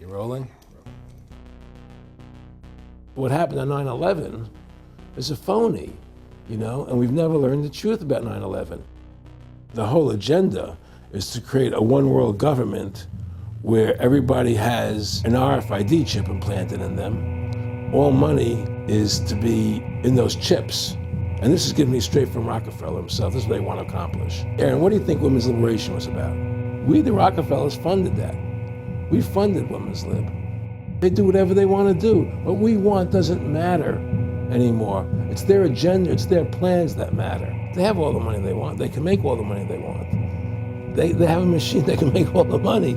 You rolling? What happened on 9/11 is a phony, and we've never learned the truth about 9/11. The whole agenda is to create a one world government where everybody has an RFID chip implanted in them. All money is to be in those chips. And this is given me straight from Rockefeller himself. This is what they want to accomplish. Erin, what do you think women's liberation was about? We, the Rockefellers, funded that. We funded women's lib. They do whatever they want to do. What we want doesn't matter anymore. It's their agenda, it's their plans that matter. They have all the money they want. They can make all the money they want. They have a machine that can make all the money.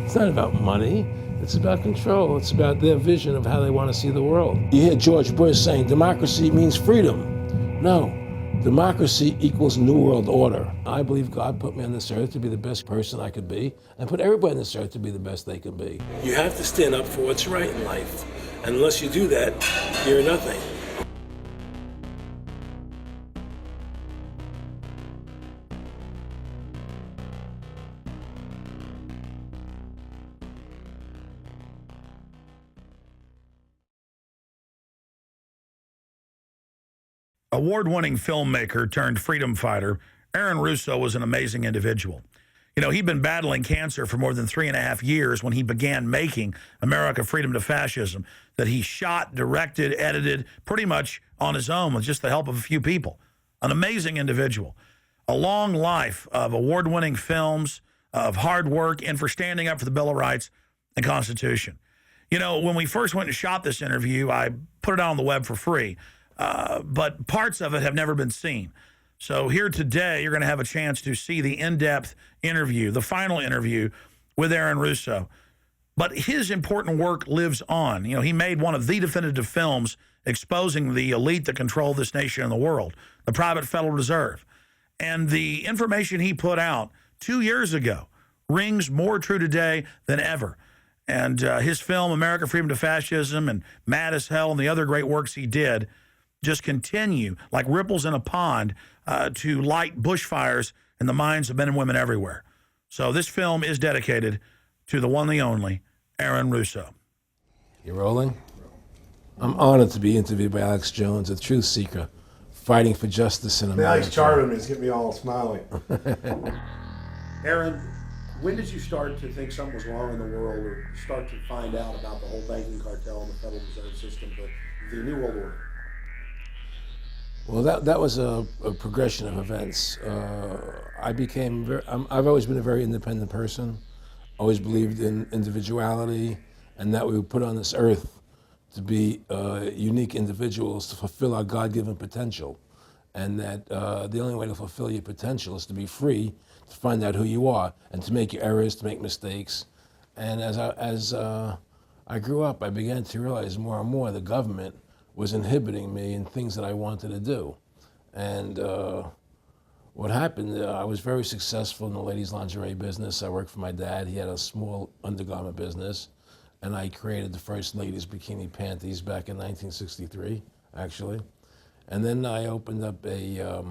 It's not about money. It's about control. It's about their vision of how they want to see the world. You hear George Bush saying democracy means freedom. No, democracy equals New World Order. I believe God put me on this earth to be the best person I could be, and put everybody on this earth to be the best they can be. You have to stand up for what's right in life. And unless you do that, you're nothing. Award-winning filmmaker turned freedom fighter, Erin Russo was an amazing individual. He'd been battling cancer for more than 3.5 years when he began making America Freedom to Fascism, that he shot, directed, edited, pretty much on his own with just the help of a few people. An amazing individual. A long life of award-winning films, of hard work, and for standing up for the Bill of Rights and Constitution. When we first went and shot this interview, I put it out on the web for free. But parts of it have never been seen. So here today, you're going to have a chance to see the in-depth interview, the final interview with Erin Russo. But his important work lives on. He made one of the definitive films exposing the elite that control this nation and the world, the private Federal Reserve. And the information he put out 2 years ago rings more true today than ever. And his film, America Freedom to Fascism, and Mad as Hell, and the other great works he did just continue like ripples in a pond to light bushfires in the minds of men and women everywhere. So this film is dedicated to the one, the only, Erin Russo. You rolling? I'm honored to be interviewed by Alex Jones, a truth seeker, fighting for justice in America. Alex charming me. It's getting me all smiling. Erin, when did you start to think something was wrong in the world, or start to find out about the whole banking cartel and the Federal Reserve System, but the New World Order? Well, that was a progression of events. I've always been a very independent person, always believed in individuality, and that we were put on this earth to be unique individuals to fulfill our God-given potential. And that the only way to fulfill your potential is to be free, to find out who you are, and to make your errors, to make mistakes. And as I grew up, I began to realize more and more the government was inhibiting me in things that I wanted to do. And what happened, I was very successful in the ladies' lingerie business. I worked for my dad. He had a small undergarment business, and I created the first ladies' bikini panties back in 1963, actually. And then I opened up a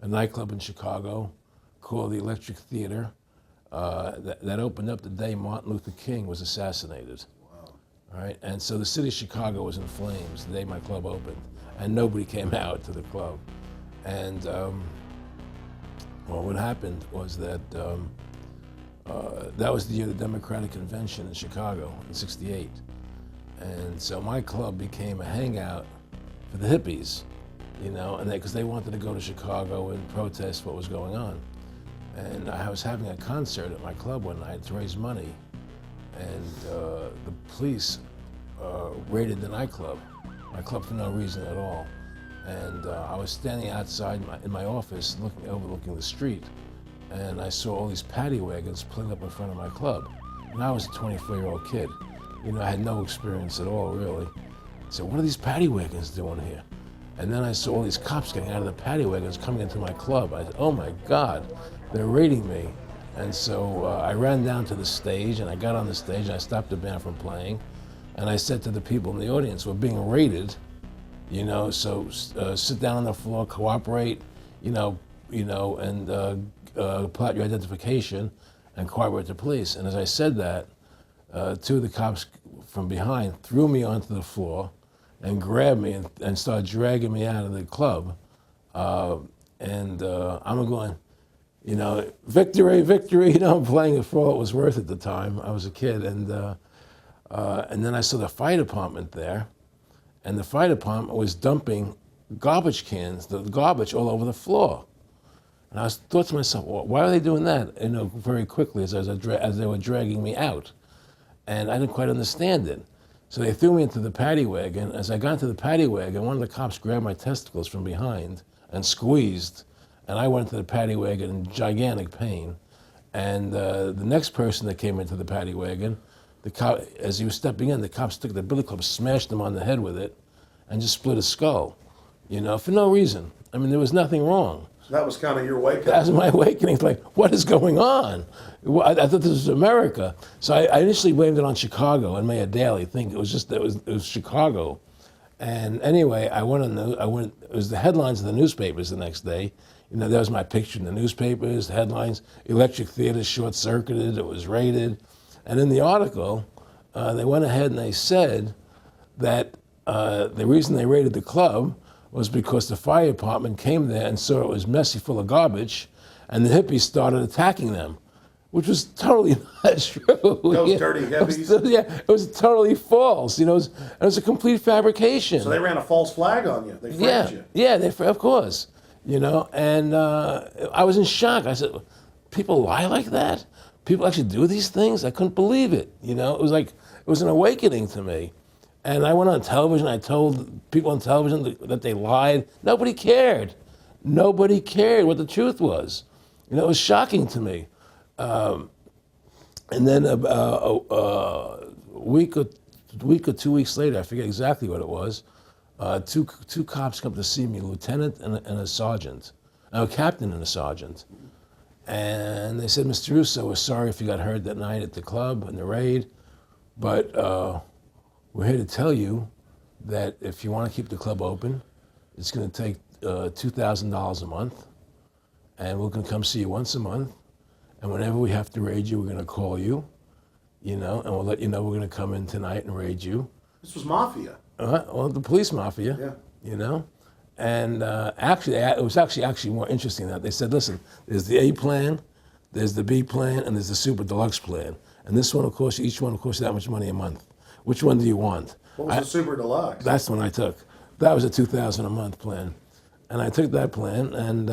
nightclub in Chicago called the Electric Theater that opened up the day Martin Luther King was assassinated. All right, and so the city of Chicago was in flames the day my club opened, and nobody came out to the club. And well, what happened was that that was the year of the Democratic Convention in Chicago in '68. And so my club became a hangout for the hippies, and because they wanted to go to Chicago and protest what was going on. And I was having a concert at my club one night to raise money. And the police raided the nightclub, my club, for no reason at all. And I was standing outside in my office overlooking the street, and I saw all these paddy wagons pulling up in front of my club. And I was a 24-year-old kid. I had no experience at all, really. So what are these paddy wagons doing here? And then I saw all these cops getting out of the paddy wagons coming into my club. I said, oh my God, they're raiding me. And so I ran down to the stage, and I got on the stage, and I stopped the band from playing. And I said to the people in the audience, we're being raided, so sit down on the floor, cooperate, and pull out your identification and cooperate with the police. And as I said that, two of the cops from behind threw me onto the floor and grabbed me and started dragging me out of the club. I'm going, you know, victory, victory. You know, I'm playing it for all it was worth at the time. I was a kid, and then I saw the fire department there, and the fire department was dumping garbage cans, the garbage all over the floor. And I thought to myself, well, why are they doing that? You know, very quickly as they were dragging me out, and I didn't quite understand it. So they threw me into the paddy wagon. As I got into the paddy wagon, one of the cops grabbed my testicles from behind and squeezed, and I went into the paddy wagon in gigantic pain. And the next person that came into the paddy wagon, the cop, as he was stepping in, the cops took the billy club, smashed him on the head with it, and just split his skull, you know, for no reason. I mean, there was nothing wrong. So that was kind of your wake-up. That was my awakening. It's like, what is going on? I thought this was America. So I initially blamed it on Chicago and made a daily thing. It was Chicago. And anyway, it was the headlines of the newspapers the next day. You know, there was my picture in the newspapers, the headlines, electric theater short-circuited, it was raided. And in the article, they went ahead and they said that the reason they raided the club was because the fire department came there and saw it was messy, full of garbage, and the hippies started attacking them, which was totally not true. Those dirty hippies? It was totally false. You know, it was a complete fabrication. So they ran a false flag on you. They framed you. Yeah, of course. You know, and I was in shock. I said, people lie like that? People actually do these things? I couldn't believe it. You know, it was an awakening to me. And I went on television, I told people on television that they lied. Nobody cared. Nobody cared what the truth was. You know, it was shocking to me. And then a week or 2 weeks later, I forget exactly what it was, two cops come to see me, a lieutenant and a sergeant, a captain and a sergeant. And they said, Mr. Russo, we're sorry if you got hurt that night at the club in the raid, but we're here to tell you that if you want to keep the club open, it's going to take $2,000 a month, and we're going to come see you once a month, and whenever we have to raid you, we're going to call you, you know, and we'll let you know we're going to come in tonight and raid you. This was mafia. Well, the police mafia, you know, and actually, it was actually more interesting than that. They said, listen, there's the A plan, there's the B plan, and there's the super deluxe plan, and this one, of course, each one will cost you that much money a month. Which one do you want? What was the super deluxe? That's the one I took. That was a $2,000 a month plan. And I took that plan, and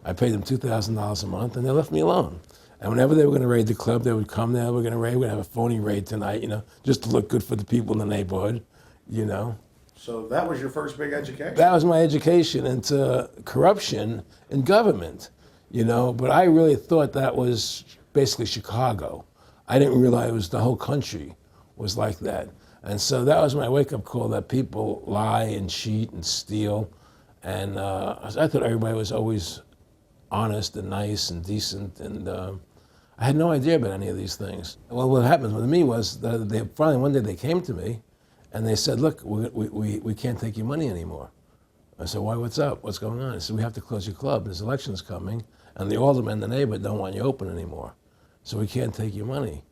I paid them $2,000 a month, and they left me alone. And whenever they were going to raid the club, they would come there, we're going to have a phony raid tonight, you know, just to look good for the people in the neighborhood, you know. So that was your first big education? That was my education into corruption in government, you know, but I really thought that was basically Chicago. I didn't realize it was the whole country was like that. And so that was my wake-up call, that people lie and cheat and steal. And I thought everybody was always honest and nice and decent. And I had no idea about any of these things. Well, what happened with me was that they finally, one day they came to me and they said, look, we can't take your money anymore. I said, why, what's up? What's going on? They said, we have to close your club. There's elections coming, and the aldermen in the neighborhood don't want you open anymore. So we can't take your money.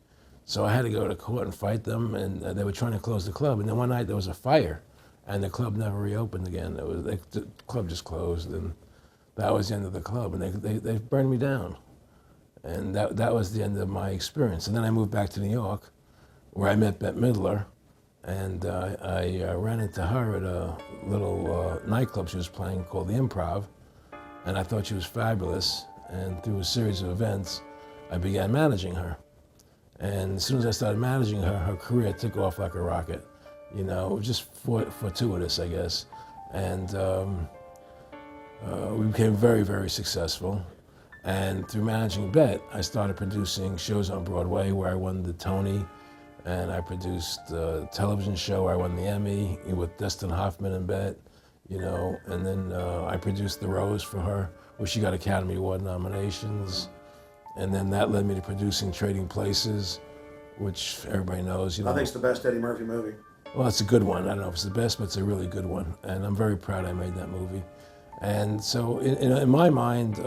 So I had to go to court and fight them, and they were trying to close the club. And then one night there was a fire, and the club never reopened again. The club just closed, and that was the end of the club. And they burned me down. And that was the end of my experience. And then I moved back to New York, where I met Bette Midler, and I ran into her at a little nightclub she was playing called the Improv, and I thought she was fabulous. And through a series of events, I began managing her. And as soon as I started managing her, her career took off like a rocket. You know, just fortuitous, I guess. And we became very, very successful. And through managing Bette, I started producing shows on Broadway where I won the Tony, and I produced a television show where I won the Emmy with Dustin Hoffman and Bette, you know, and then I produced The Rose for her, where she got Academy Award nominations. And then that led me to producing Trading Places, which everybody knows. You know, I think it's the best Eddie Murphy movie. Well, it's a good one. I don't know if it's the best, but it's a really good one. And I'm very proud I made that movie. And so in my mind,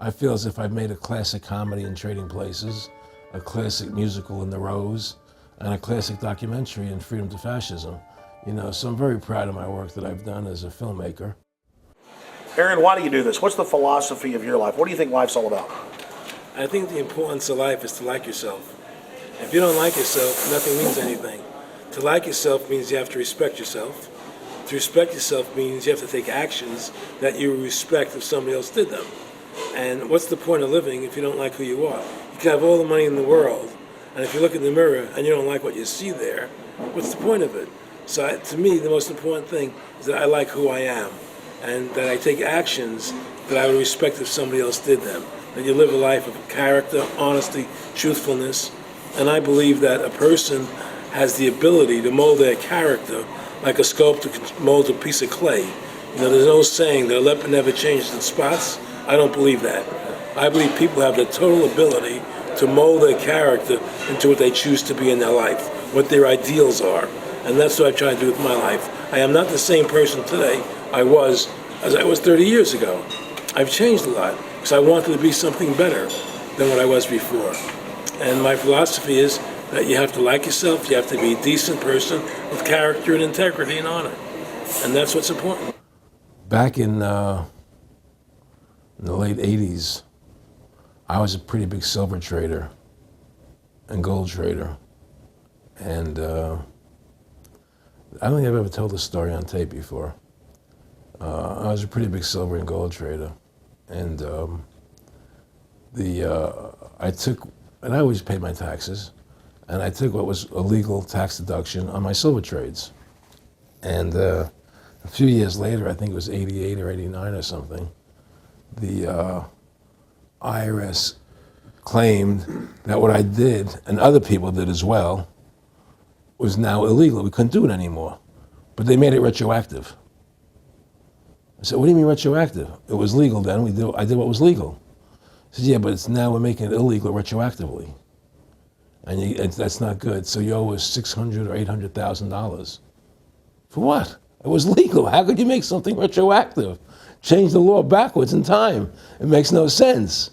I feel as if I've made a classic comedy in Trading Places. a classic musical in The Rose, and a classic documentary in Freedom to Fascism. You know, so I'm very proud of my work that I've done as a filmmaker. Erin, why do you do this? What's the philosophy of your life? What do you think life's all about? I think the importance of life is to like yourself. If you don't like yourself, nothing means anything. To like yourself means you have to respect yourself. To respect yourself means you have to take actions that you respect if somebody else did them. And what's the point of living if you don't like who you are? You can have all the money in the world, and if you look in the mirror and you don't like what you see there, what's the point of it? So to me, the most important thing is that I like who I am, and that I take actions that I would respect if somebody else did them. That you live a life of character, honesty, truthfulness, and I believe that a person has the ability to mold their character like a sculptor can mold a piece of clay. You know, there's no saying that a leopard never changes its spots. I don't believe that. I believe people have the total ability to mold their character into what they choose to be in their life, what their ideals are. And that's what I try to do with my life. I am not the same person today I was as I was 30 years ago. I've changed a lot because I wanted to be something better than what I was before. And my philosophy is that you have to like yourself, you have to be a decent person with character and integrity and honor. And that's what's important. Back in the late 80s, I was a pretty big silver trader and gold trader. And I don't think I've ever told this story on tape before. I was a pretty big silver and gold trader. And I always paid my taxes. And I took what was a legal tax deduction on my silver trades. And a few years later, I think it was 88 or 89 or something, the IRS claimed that what I did, and other people did as well, was now illegal. We couldn't do it anymore. But they made it retroactive. I said, what do you mean retroactive? It was legal then. I did what was legal. I said, yeah, but now we're making it illegal retroactively. And that's not good. So you owe us $600,000 or $800,000. For what? It was legal. How could you make something retroactive? Change the law backwards in time. It makes no sense.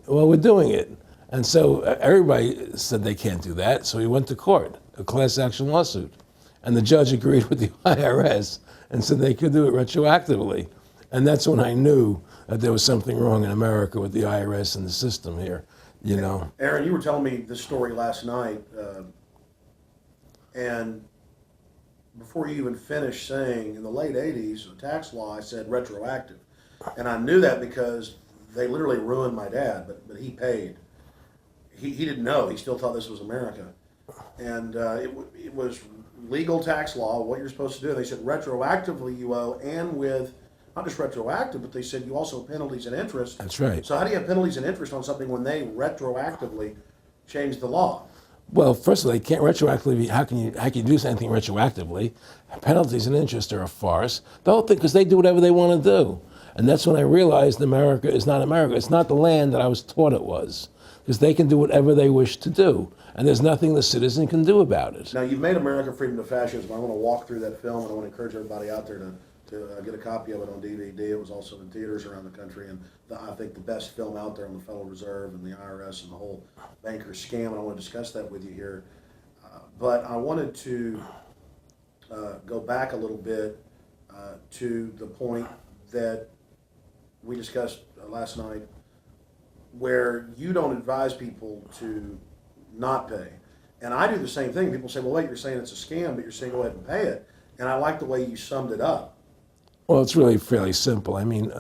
Well, we're doing it. And so everybody said they can't do that. So we went to court, a class action lawsuit. And the judge agreed with the IRS and said they could do it retroactively. And that's when I knew that there was something wrong in America with the IRS and the system here. You know, Erin, you were telling me this story last night, and before you even finished saying, in the late 80s, the tax law, I said retroactive. And I knew that because they literally ruined my dad, but he paid. He didn't know. He still thought this was America. And it was legal tax law, what you're supposed to do. They said retroactively you owe, and with not just retroactive, but they said you also have penalties and interest. That's right. So how do you have penalties and interest on something when they retroactively change the law? Well, first of all, they can't retroactively. How can you do anything retroactively? Penalties and interest are a farce. The whole thing, because they do whatever they want to do. And that's when I realized America is not America. It's not the land that I was taught it was. Because they can do whatever they wish to do. And there's nothing the citizen can do about it. Now, you've made America Freedom to Fascism. I want to walk through that film, and I want to encourage everybody out there to get a copy of it on DVD. It was also in theaters around the country, and I think the best film out there on the Federal Reserve and the IRS and the whole banker scam, and I want to discuss that with you here. But I wanted to go back a little bit to the point that we discussed last night, where you don't advise people to not pay. And I do the same thing. People say, well, wait, you're saying it's a scam, but you're saying go ahead and pay it. And I like the way you summed it up. Well, it's really fairly simple. I mean,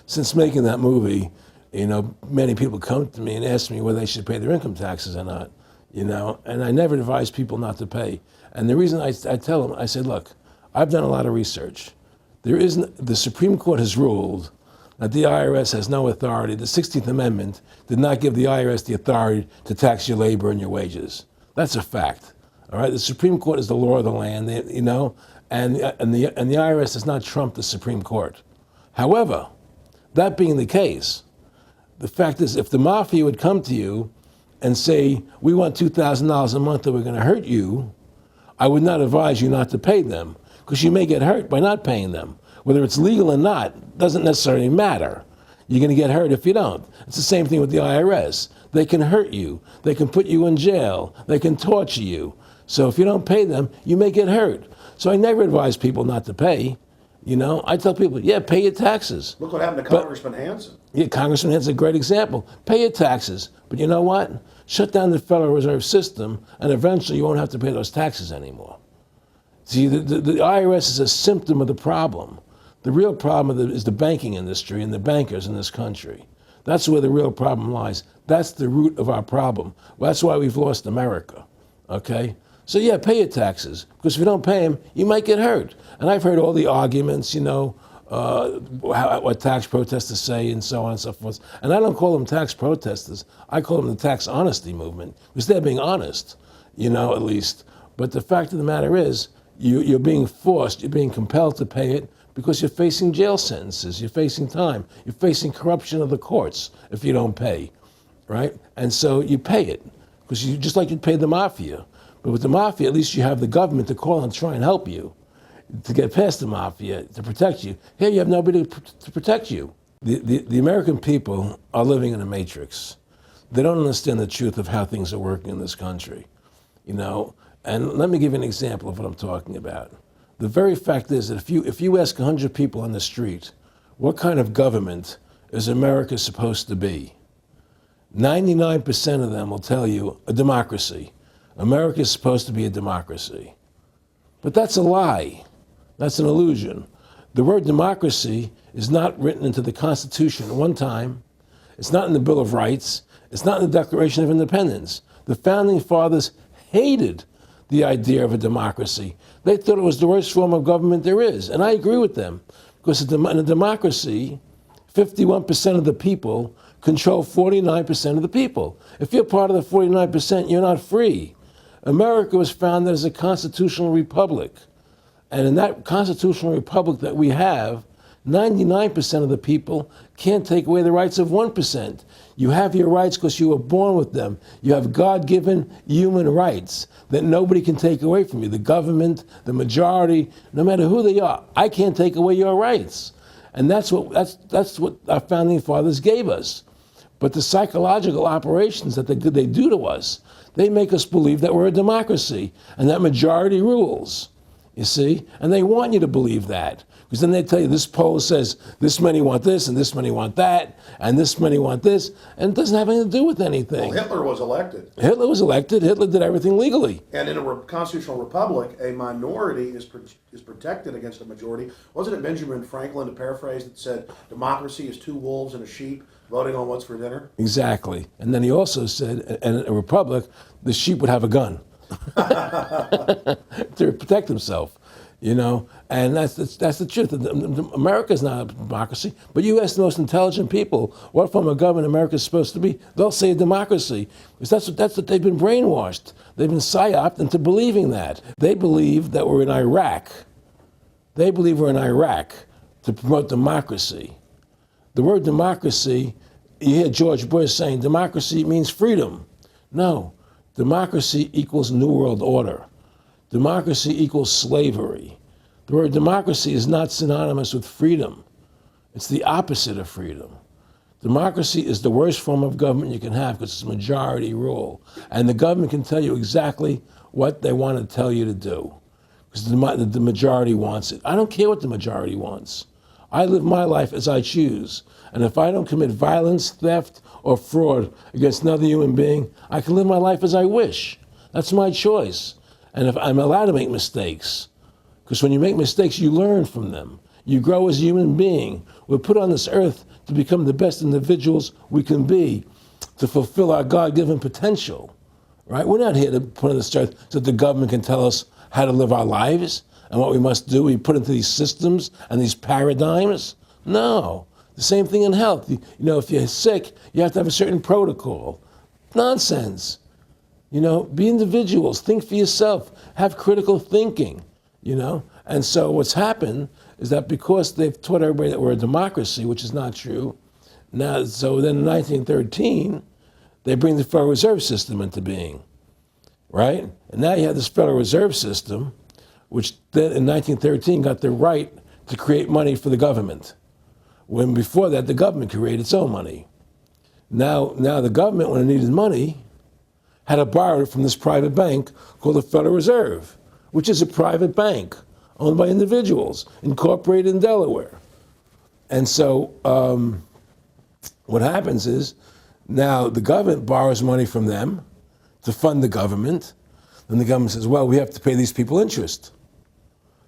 since making that movie, you know, many people come to me and ask me whether they should pay their income taxes or not, you know, and I never advise people not to pay. And the reason I tell them, I say, look, I've done a lot of research. The Supreme Court has ruled that the IRS has no authority. The 16th Amendment did not give the IRS the authority to tax your labor and your wages. That's a fact. All right, the Supreme Court is the law of the land, you know, and the IRS does not trump the Supreme Court. However, that being the case, the fact is, if the mafia would come to you and say, we want $2,000 a month or we're going to hurt you, I would not advise you not to pay them, because you may get hurt by not paying them. Whether it's legal or not doesn't necessarily matter. You're going to get hurt if you don't. It's the same thing with the IRS. They can hurt you. They can put you in jail. They can torture you. So if you don't pay them, you may get hurt. So I never advise people not to pay. You know, I tell people, yeah, pay your taxes. Look what happened to Congressman Hansen. Yeah, Congressman Hansen's a great example. Pay your taxes. But you know what? Shut down the Federal Reserve System, and eventually you won't have to pay those taxes anymore. See, the IRS is a symptom of the problem. The real problem is the banking industry and the bankers in this country. That's where the real problem lies. That's the root of our problem. Well, that's why we've lost America, okay? So yeah, pay your taxes, because if you don't pay them, you might get hurt. And I've heard all the arguments, you know, what tax protesters say and so on and so forth. And I don't call them tax protesters. I call them the tax honesty movement, because they're being honest, you know, at least. But the fact of the matter is, you're being forced, you're being compelled to pay it because you're facing jail sentences, you're facing time, you're facing corruption of the courts if you don't pay, right? And so you pay it, because you just like you'd pay the mafia. But with the mafia, at least you have the government to call and try and help you to get past the mafia, to protect you. Here you have nobody to protect you. The American people are living in a matrix. They don't understand the truth of how things are working in this country, you know? And let me give you an example of what I'm talking about. The very fact is that if you ask 100 people on the street, what kind of government is America supposed to be? 99% of them will tell you a democracy. America is supposed to be a democracy. But that's a lie. That's an illusion. The word democracy is not written into the Constitution at one time. It's not in the Bill of Rights. It's not in the Declaration of Independence. The Founding Fathers hated the idea of a democracy. They thought it was the worst form of government there is. And I agree with them, because in a democracy, 51% of the people control 49% of the people. If you're part of the 49%, you're not free. America was founded as a constitutional republic. And in that constitutional republic that we have, 99% of the people can't take away the rights of 1%. You have your rights because you were born with them. You have God-given human rights that nobody can take away from you. The government, the majority, no matter who they are, I can't take away your rights. And that's what our founding fathers gave us. But the psychological operations that they do to us, they make us believe that we're a democracy and that majority rules, you see? And they want you to believe that. Because then they tell you this poll says this many want this and this many want that and this many want this, and it doesn't have anything to do with anything. Well, Hitler was elected. Hitler was elected. Hitler did everything legally. And in a constitutional republic, a minority is protected against a majority. Wasn't it Benjamin Franklin, to paraphrase, that said democracy is two wolves and a sheep voting on what's for dinner? Exactly. And then he also said, in a republic, the sheep would have a gun to protect himself. You know, and that's the truth. America's not a democracy, but you ask the most intelligent people what form of government America is supposed to be, they'll say a democracy, because that's what they've been brainwashed. They've been psyoped into believing that. They believe that we're in Iraq. They believe we're in Iraq to promote democracy. The word democracy, you hear George Bush saying democracy means freedom. No, democracy equals New World Order. Democracy equals slavery. The word democracy is not synonymous with freedom. It's the opposite of freedom. Democracy is the worst form of government you can have because it's majority rule. And the government can tell you exactly what they want to tell you to do because the majority wants it. I don't care what the majority wants. I live my life as I choose. And if I don't commit violence, theft, or fraud against another human being, I can live my life as I wish. That's my choice. And if I'm allowed to make mistakes, because when you make mistakes, you learn from them. You grow as a human being. We're put on this earth to become the best individuals we can be, to fulfill our God-given potential, right? We're not here to put on this earth so that the government can tell us how to live our lives and what we must do. We put into these systems and these paradigms. No. The same thing in health. You know, if you're sick, you have to have a certain protocol. Nonsense. You know, be individuals, think for yourself, have critical thinking, you know? And so what's happened is that because they've taught everybody that we're a democracy, which is not true, now, so then in 1913, they bring the Federal Reserve System into being, right? And now you have this Federal Reserve System, which then in 1913 got the right to create money for the government. when before that the government created its own money. Now the government, when it needed money, had to borrow it from this private bank called the Federal Reserve, which is a private bank owned by individuals, incorporated in Delaware. And so what happens is now the government borrows money from them to fund the government. Then the government says, well, we have to pay these people interest.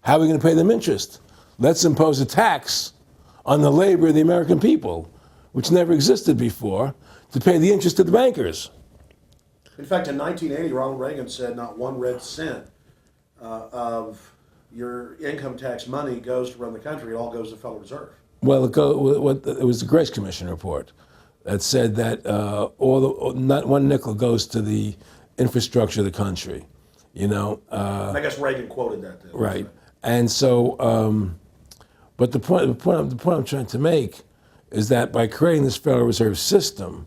How are we going to pay them interest? Let's impose a tax on the labor of the American people, which never existed before, to pay the interest to the bankers. In fact, in 1980, Ronald Reagan said not one red cent of your income tax money goes to run the country. It all goes to the Federal Reserve. Well, it was the Grace Commission report that said that not one nickel goes to the infrastructure of the country. And I guess Reagan quoted that. Then, right. And so, but the point I'm trying to make is that by creating this Federal Reserve System,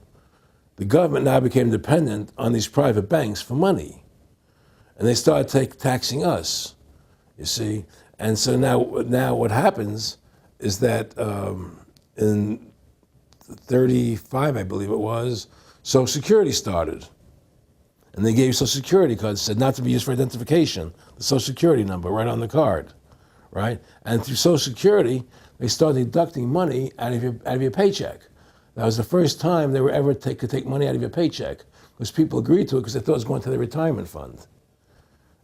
the government now became dependent on these private banks for money. And they started taxing us, you see. And so now what happens is that in 35, I believe it was, Social Security started. And they gave you Social Security cards, said not to be used for identification, the Social Security number right on the card, right? And through Social Security, they started deducting money out of your paycheck. That was the first time they were ever could take money out of your paycheck, because people agreed to it because they thought it was going to their retirement fund.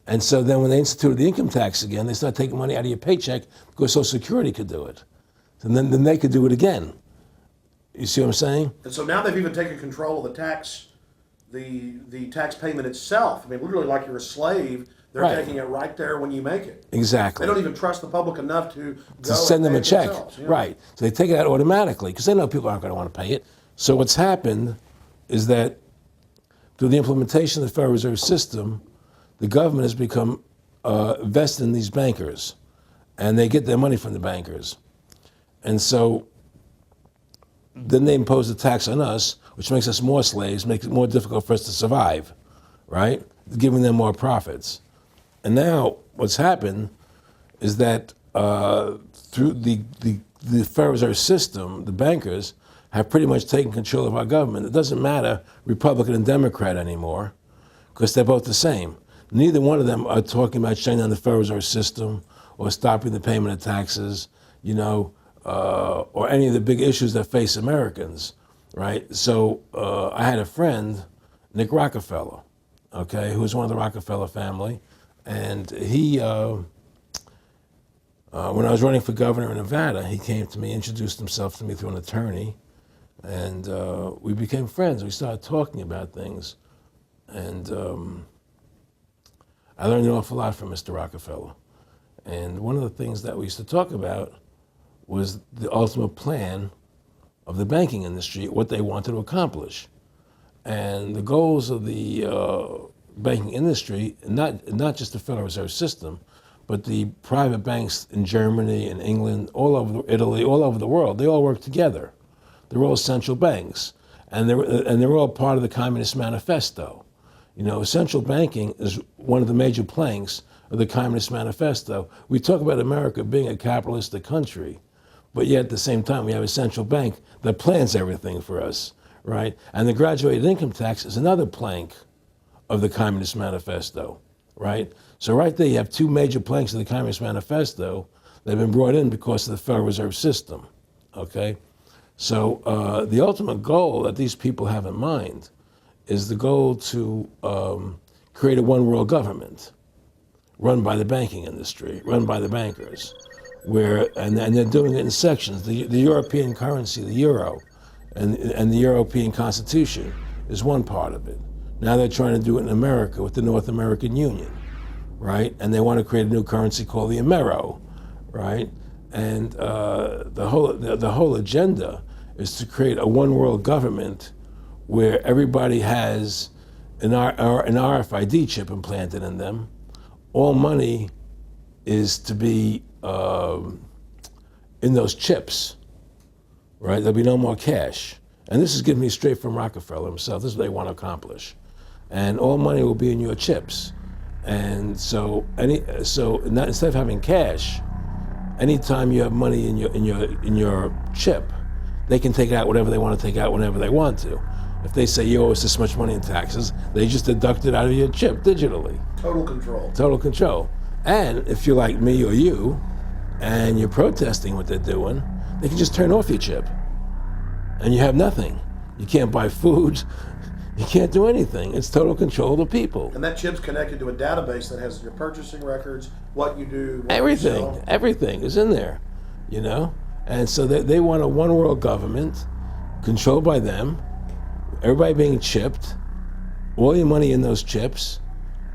And so then when they instituted the income tax again, they started taking money out of your paycheck because Social Security could do it. And then they could do it again. You see what I'm saying? And so now they've even taken control of the tax payment itself. I mean, literally like you're a slave. They're Right. taking it right there when you make it. Exactly. They don't even trust the public enough to go Send them and a pay it check. themselves, you know? Right. So they take it out automatically because they know people aren't going to want to pay it. So what's happened is that through the implementation of the Federal Reserve System, the government has become vested in these bankers, and they get their money from the bankers. And so then they impose a tax on us, which makes us more slaves, makes it more difficult for us to survive, right? Giving them more profits. And now what's happened is that through the Federal Reserve System, the bankers have pretty much taken control of our government. It doesn't matter Republican and Democrat anymore, because they're both the same. Neither one of them are talking about shutting down the Federal Reserve System or stopping the payment of taxes, or any of the big issues that face Americans, right? So I had a friend, Nick Rockefeller, okay, who was one of the Rockefeller family, and he, when I was running for governor in Nevada, he came to me, introduced himself to me through an attorney, and we became friends. We started talking about things, and I learned an awful lot from Mr. Rockefeller. And one of the things that we used to talk about was the ultimate plan of the banking industry, what they wanted to accomplish. And the goals of the banking industry, not just the Federal Reserve System, but the private banks in Germany and England, all over Italy, all over the world, they all work together. They're all central banks, and they're all part of the Communist Manifesto. Central banking is one of the major planks of the Communist Manifesto. We talk about America being a capitalistic country, but yet at the same time we have a central bank that plans everything for us, right? And the graduated income tax is another plank of the Communist Manifesto, right? So right there you have two major planks of the Communist Manifesto that have been brought in because of the Federal Reserve System, okay? So the ultimate goal that these people have in mind is the goal to create a one world government run by the banking industry, run by the bankers, and they're doing it in sections. The European currency, the euro, and the European Constitution is one part of it. Now they're trying to do it in America with the North American Union, right? And they want to create a new currency called the Amero, right? And the whole agenda is to create a one world government where everybody has an RFID chip implanted in them. All money is to be in those chips, right? There'll be no more cash. And this is given me straight from Rockefeller himself. This is what they want to accomplish. And all money will be in your chips. And so instead of having cash anytime you have money in your chip, they can take out whatever they want to take out whenever they want to. If they say you owe us this much money in taxes, they just deduct it out of your chip digitally. Total control. Total control. And if you're like me or you, and you're protesting what they're doing, they can just turn off your chip. And you have nothing. You can't buy food. You can't do anything. It's total control of the people. And that chip's connected to a database that has your purchasing records, what you do, what Everything. you sell. Everything is in there, you know? And so they want a one world government controlled by them, everybody being chipped, all your money in those chips,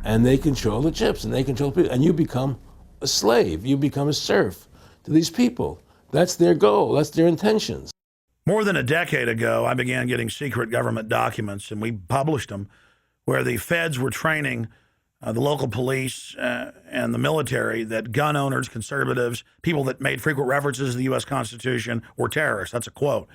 and they control the chips and they control people. And you become a slave. You become a serf to these people. That's their goal. That's their intentions. More than a decade ago, I began getting secret government documents, and we published them, where the feds were training the local police and the military that gun owners, conservatives, people that made frequent references to the U.S. Constitution were terrorists. That's a quote.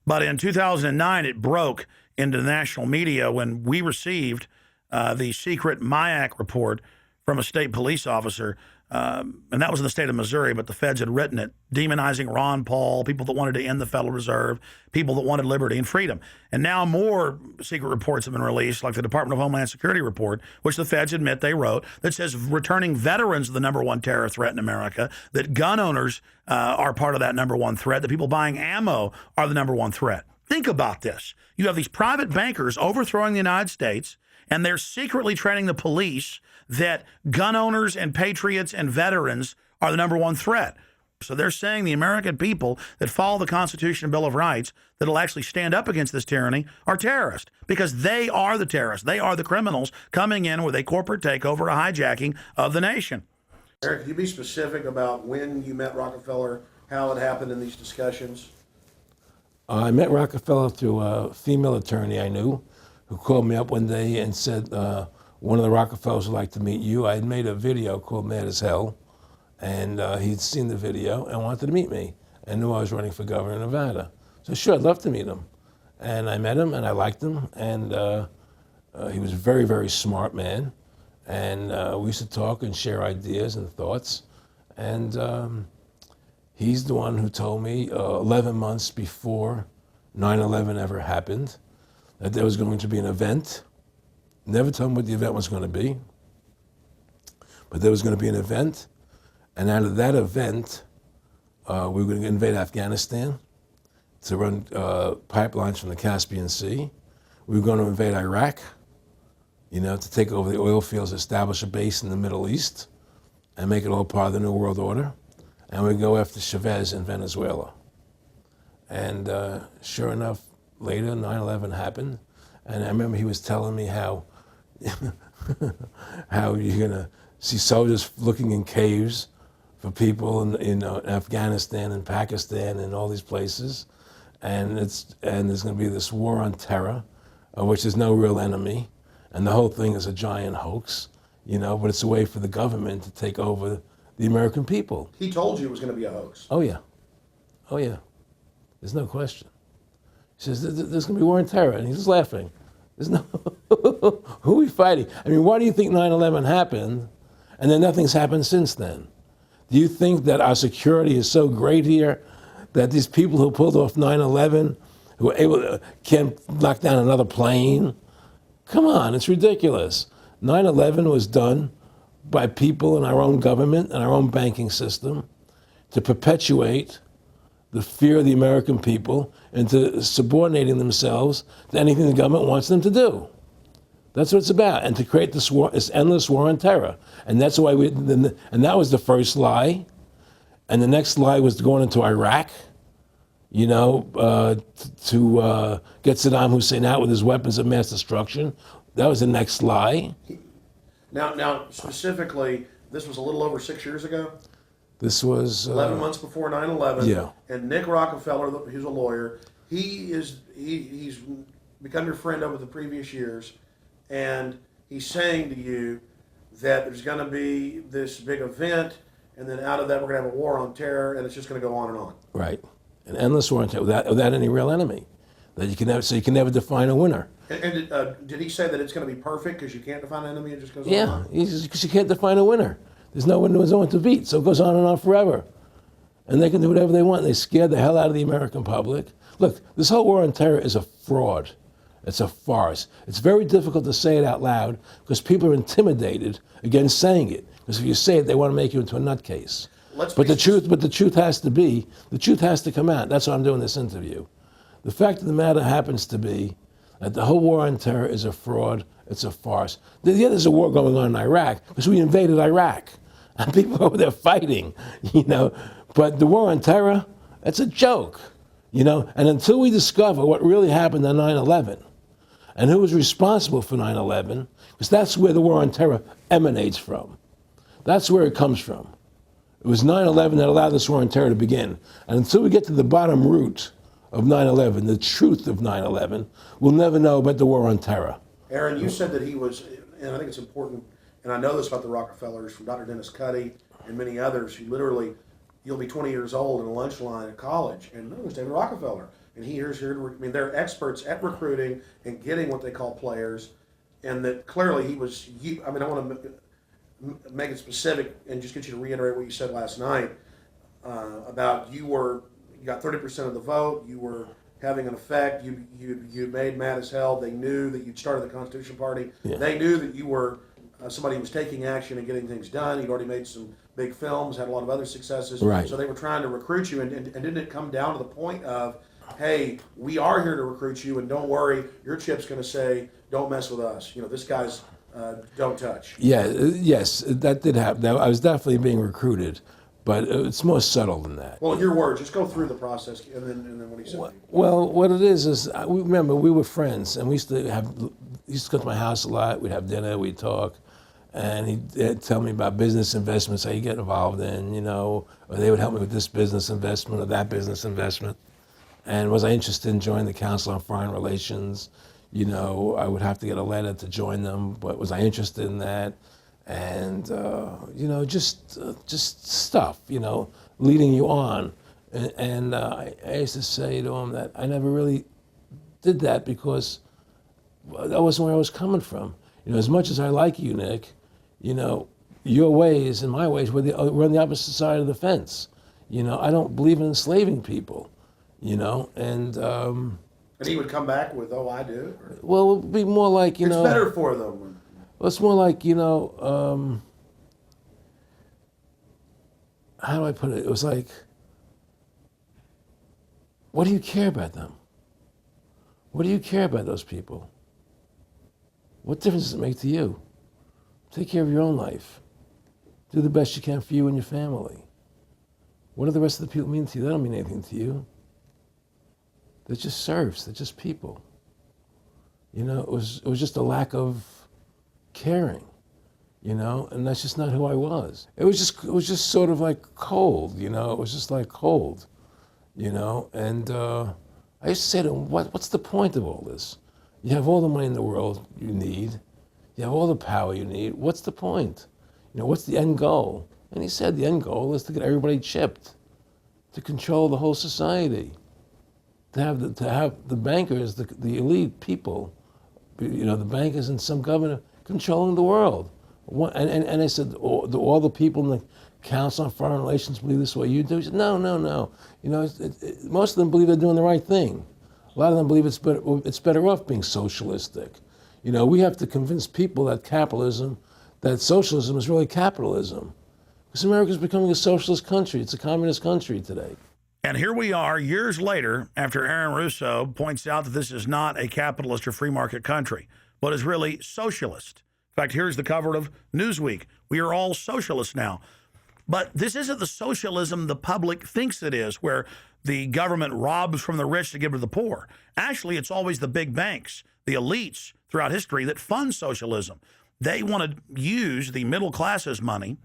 But in 2009, it broke into the national media when we received the secret MIAC report from a state police officer, and that was in the state of Missouri, but the feds had written it, demonizing Ron Paul, people that wanted to end the Federal Reserve, people that wanted liberty and freedom. And now more secret reports have been released, like the Department of Homeland Security report, which the feds admit they wrote, that says returning veterans are the number one terror threat in America, that gun owners are part of that number one threat, that people buying ammo are the number one threat. Think about this. You have these private bankers overthrowing the United States, and they're secretly training the police that gun owners and patriots and veterans are the number one threat. So they're saying the American people that follow the Constitution and Bill of Rights that'll actually stand up against this tyranny are terrorists, because they are the terrorists. They are the criminals coming in with a corporate takeover, a hijacking of the nation. Eric, can you be specific about when you met Rockefeller, how it happened in these discussions? I met Rockefeller through a female attorney I knew who called me up one day and said, one of the Rockefellers would like to meet you. I had made a video called Mad as Hell, and he'd seen the video and wanted to meet me and knew I was running for governor of Nevada. So sure, I'd love to meet him. And I met him and I liked him, and he was a very, very smart man. And we used to talk and share ideas and thoughts. And he's the one who told me 11 months before 9/11 ever happened that there was going to be an event. Never told him what the event was going to be, but there was going to be an event, and out of that event, we were going to invade Afghanistan to run pipelines from the Caspian Sea. We were going to invade Iraq, you know, to take over the oil fields, establish a base in the Middle East, and make it all part of the New World Order. And we'd go after Chavez in Venezuela. And sure enough, later 9/11 happened, and I remember he was telling me how how you're gonna see soldiers looking in caves for people in Afghanistan and Pakistan and all these places, and there's gonna be this war on terror, which is no real enemy, and the whole thing is a giant hoax, you know, but it's a way for the government to take over the American people. He told you it was going to be a hoax. Oh yeah, oh yeah, there's no question. He says, there's gonna be war on terror, and he's just laughing. There's no, who are we fighting? I mean, why do you think 9/11 happened, and then nothing's happened since then? Do you think that our security is so great here that these people who pulled off 9/11, who were able to, can't knock down another plane? Come on, it's ridiculous. 9/11 was done by people in our own government and our own banking system to perpetuate the fear of the American people into subordinating themselves to anything the government wants them to do. That's what it's about, and to create this war, this endless war on terror. And that's why and that was the first lie. And the next lie was going into Iraq, you know, to get Saddam Hussein out with his weapons of mass destruction. That was the next lie. Now, specifically, this was a little over 6 years ago. This was 11 months before 9/11. Yeah. And Nick Rockefeller, who's a lawyer, he's become your friend over the previous years, and he's saying to you that there's going to be this big event, and then out of that we're going to have a war on terror, and it's just going to go on and on. Right, an endless war on terror without any real enemy. That you can never define a winner. And did he say that it's going to be perfect because you can't define an enemy? It just goes on and Yeah, on? because you can't define a winner. There's no one to beat, so it goes on and on forever. and they can do whatever they want. They scare the hell out of the American public. Look, this whole war on terror is a fraud. It's a farce. It's very difficult to say it out loud because people are intimidated against saying it. Because if you say it, they want to make you into a nutcase. But the truth has to come out. That's why I'm doing this interview. The fact of the matter happens to be that the whole war on terror is a fraud. It's a farce. Yeah, there's a war going on in Iraq because we invaded Iraq. And people over there fighting, you know. But the war on terror, it's a joke, you know. And until we discover what really happened on 9/11 and who was responsible for 9/11, because that's where the war on terror emanates from. That's where it comes from. It was 9/11 that allowed this war on terror to begin. And until we get to the bottom root of 9/11, the truth of 9/11, we'll never know about the war on terror. Erin, you said that he was, and I think it's important, and I know this about the Rockefellers from Dr. Dennis Cuddy and many others who literally, you'll be 20 years old in a lunch line at college, and no, there's David Rockefeller. And here's here, I mean, they're experts at recruiting and getting what they call players, and that clearly he was, I mean, I want to make it specific and just get you to reiterate what you said last night about you got 30% of the vote, you were having an effect, you made mad as hell, they knew that you'd started the Constitution Party, they knew that you were somebody who was taking action and getting things done, you'd already made some big films, had a lot of other successes, right. So they were trying to recruit you, and didn't it come down to the point of, hey, we are here to recruit you, and don't worry, your chip's going to say, don't mess with us, you know, this guy's don't touch. Yeah, yes, that did happen. I was definitely being recruited, but it's more subtle than that. Well, in your words, just go through the process, and then what he said. Well, what it is remember we were friends, and we used to go to my house a lot. We'd have dinner, we'd talk, and he'd tell me about business investments, how you get involved in, you know, or they would help me with this business investment or that business investment. And was I interested in joining the Council on Foreign Relations? You know, I would have to get a letter to join them, but was I interested in that? And, you know, just stuff, you know, leading you on. And I used to say to him that I never really did that because that wasn't where I was coming from. You know, as much as I like you, Nick, you know, your ways and my ways, we're on the opposite side of the fence. You know, I don't believe in enslaving people, you know, and he would come back with, oh, I do? Or? Well, it would be more like, you know. It's better for them. Well, it's more like, you know, how do I put it? It was like, what do you care about them? What do you care about those people? What difference does it make to you? Take care of your own life. Do the best you can for you and your family. What do the rest of the people mean to you? They don't mean anything to you. They're just serfs. They're just people. You know, it was just a lack of caring, you know, and that's just not who I was. It was just sort of like cold, you know. It was just like cold, you know. And I used to say to him, what's the point of all this? You have all the money in the world you need. You have all the power you need. What's the point? You know, what's the end goal? And he said the end goal is to get everybody chipped, to control the whole society. To have the bankers, the elite people, you know, the bankers and some governor controlling the world. And I said, all the people in the Council on Foreign Relations believe this way you do? He said, no. You know, most of them believe they're doing the right thing. A lot of them believe it's better off being socialistic. You know, we have to convince people that socialism is really capitalism. Because America's becoming a socialist country. It's a communist country today. And here we are years later after Erin Russo points out that this is not a capitalist or free market country, but is really socialist. In fact, here's the cover of Newsweek. We are all socialists now. But this isn't the socialism the public thinks it is, where the government robs from the rich to give to the poor. Actually, it's always the big banks, the elites throughout history that fund socialism. They want to use the middle class's money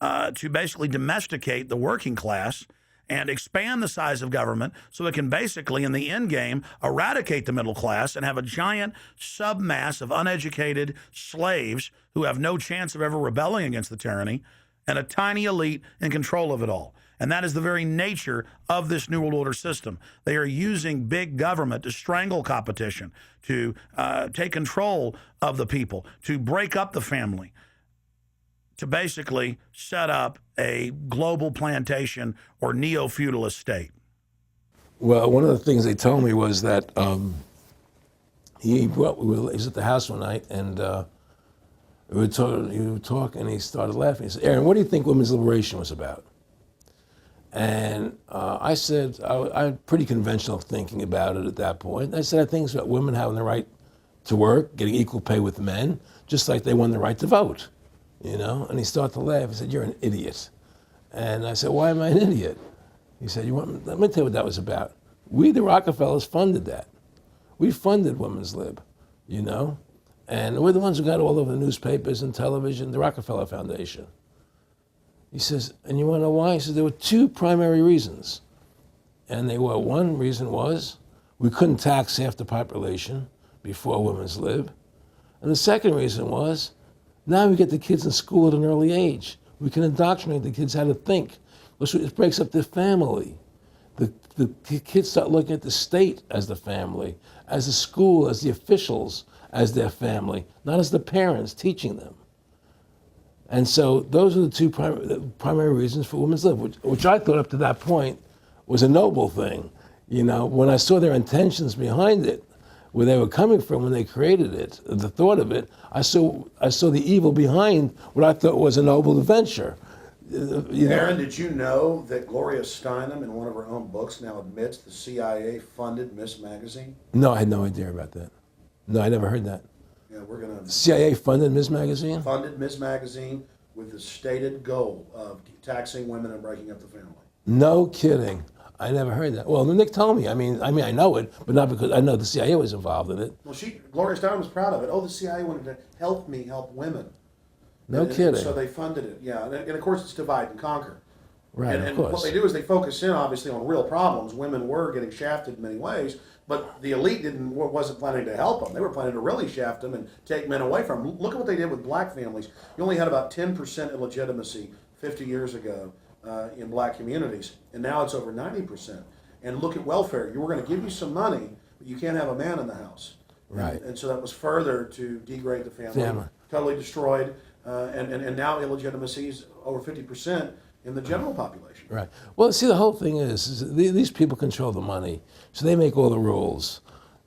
to basically domesticate the working class and expand the size of government so it can basically, in the end game, eradicate the middle class and have a giant submass of uneducated slaves who have no chance of ever rebelling against the tyranny, and a tiny elite in control of it all. And that is the very nature of this New World Order system. They are using big government to strangle competition, to take control of the people, to break up the family, to basically set up a global plantation or neo-feudalist state? Well, one of the things they told me was that he was at the house one night, and we were talking, and he started laughing. He said, "Erin, what do you think women's liberation was about?" And I said, I had pretty conventional thinking about it at that point. I said, I think it's about women having the right to work, getting equal pay with men, just like they won the right to vote, you know? And he started to laugh. He said, "You're an idiot." And I said, "Why am I an idiot?" He said, let me tell you what that was about. We, the Rockefellers, funded that. We funded women's lib, you know? And we're the ones who got all over the newspapers and television, the Rockefeller Foundation. He says, and you want to know why? He says, there were two primary reasons. And they were, one reason was we couldn't tax half the population before women's lib. And the second reason was, now we get the kids in school at an early age. We can indoctrinate the kids how to think. It breaks up their family. The kids start looking at the state as the family, as the school, as the officials, as their family, not as the parents teaching them. And so those are the two primary reasons for women's lib, which I thought up to that point was a noble thing. You know, when I saw their intentions behind it, where they were coming from when they created it, the thought of it, I saw the evil behind what I thought was a noble venture. Erin, did you know that Gloria Steinem, in one of her own books, now admits the CIA funded Miss Magazine? No, I had no idea about that. No, I never heard that. Yeah, we're going to... CIA funded Ms. Magazine? Funded Miss Magazine with the stated goal of taxing women and breaking up the family. No kidding. I never heard that. Well, Nick told me. I mean, I know it, but not because I know the CIA was involved in it. Well, Gloria Steinem was proud of it. Oh, the CIA wanted to help women. No kidding. So they funded it, yeah. And of course, it's divide and conquer. Right, and of course. What they do is they focus in, obviously, on real problems. Women were getting shafted in many ways, but the elite wasn't planning to help them. They were planning to really shaft them and take men away from them. Look at what they did with black families. You only had about 10% illegitimacy 50 years ago in black communities, and now it's over 90%. And look at welfare. You were going to give you some money, but you can't have a man in the house. Right. And so that was further to degrade the family. Totally destroyed. And now illegitimacy is over 50% in the general population. Right. Well, see, the whole thing is these people control the money, so they make all the rules.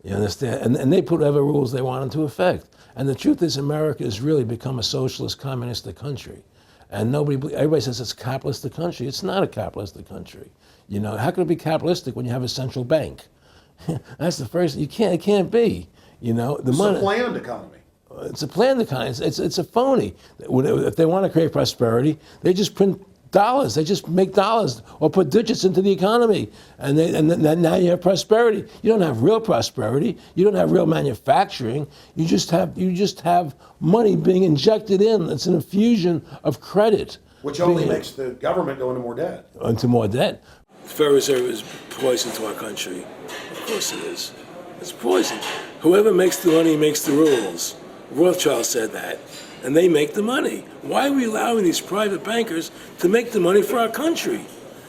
You understand? And they put whatever rules they want into effect. And the truth is, America has really become a socialist, communistic country. And everybody says it's a capitalistic country. It's not a capitalistic country. You know, how can it be capitalistic when you have a central bank? That's the first. It can't be. You know, It's a planned economy. It's a planned economy. It's a phony. If they want to create prosperity, they just print dollars. They just make dollars or put digits into the economy, and then now you have prosperity. You don't have real prosperity. You don't have real manufacturing. You just have money being injected in. It's an infusion of credit, which only makes the government go into more debt. Into more debt. The Federal Reserve is poison to our country. Of course it is. It's poison. Whoever makes the money makes the rules. Rothschild said that, and they make the money. Why are we allowing these private bankers to make the money for our country?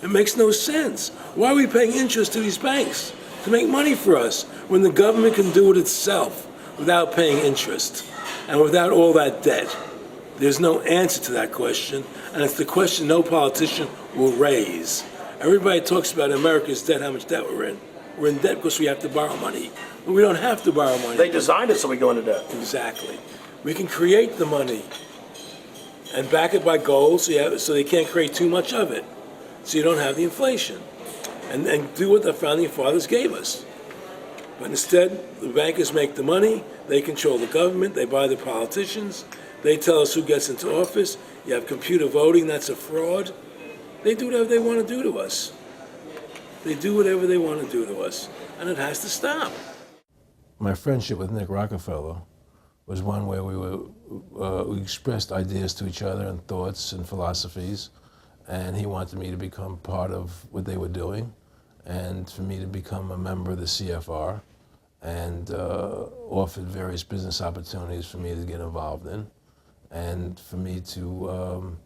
It makes no sense. Why are we paying interest to these banks to make money for us when the government can do it itself without paying interest and without all that debt? There's no answer to that question, and it's the question no politician will raise. Everybody talks about America's debt, how much debt we're in. We're in debt because we have to borrow money. But we don't have to borrow money. They designed it so we go into debt. Exactly. We can create the money and back it by gold so they can't create too much of it. So you don't have the inflation. And do what the founding fathers gave us. But instead, the bankers make the money, they control the government, they buy the politicians, they tell us who gets into office. You have computer voting, that's a fraud. They do whatever they want to do to us. They do whatever they want to do to us, and it has to stop. My friendship with Nick Rockefeller was one where we expressed ideas to each other and thoughts and philosophies, and he wanted me to become part of what they were doing, and for me to become a member of the CFR, and offered various business opportunities for me to get involved in, and for me to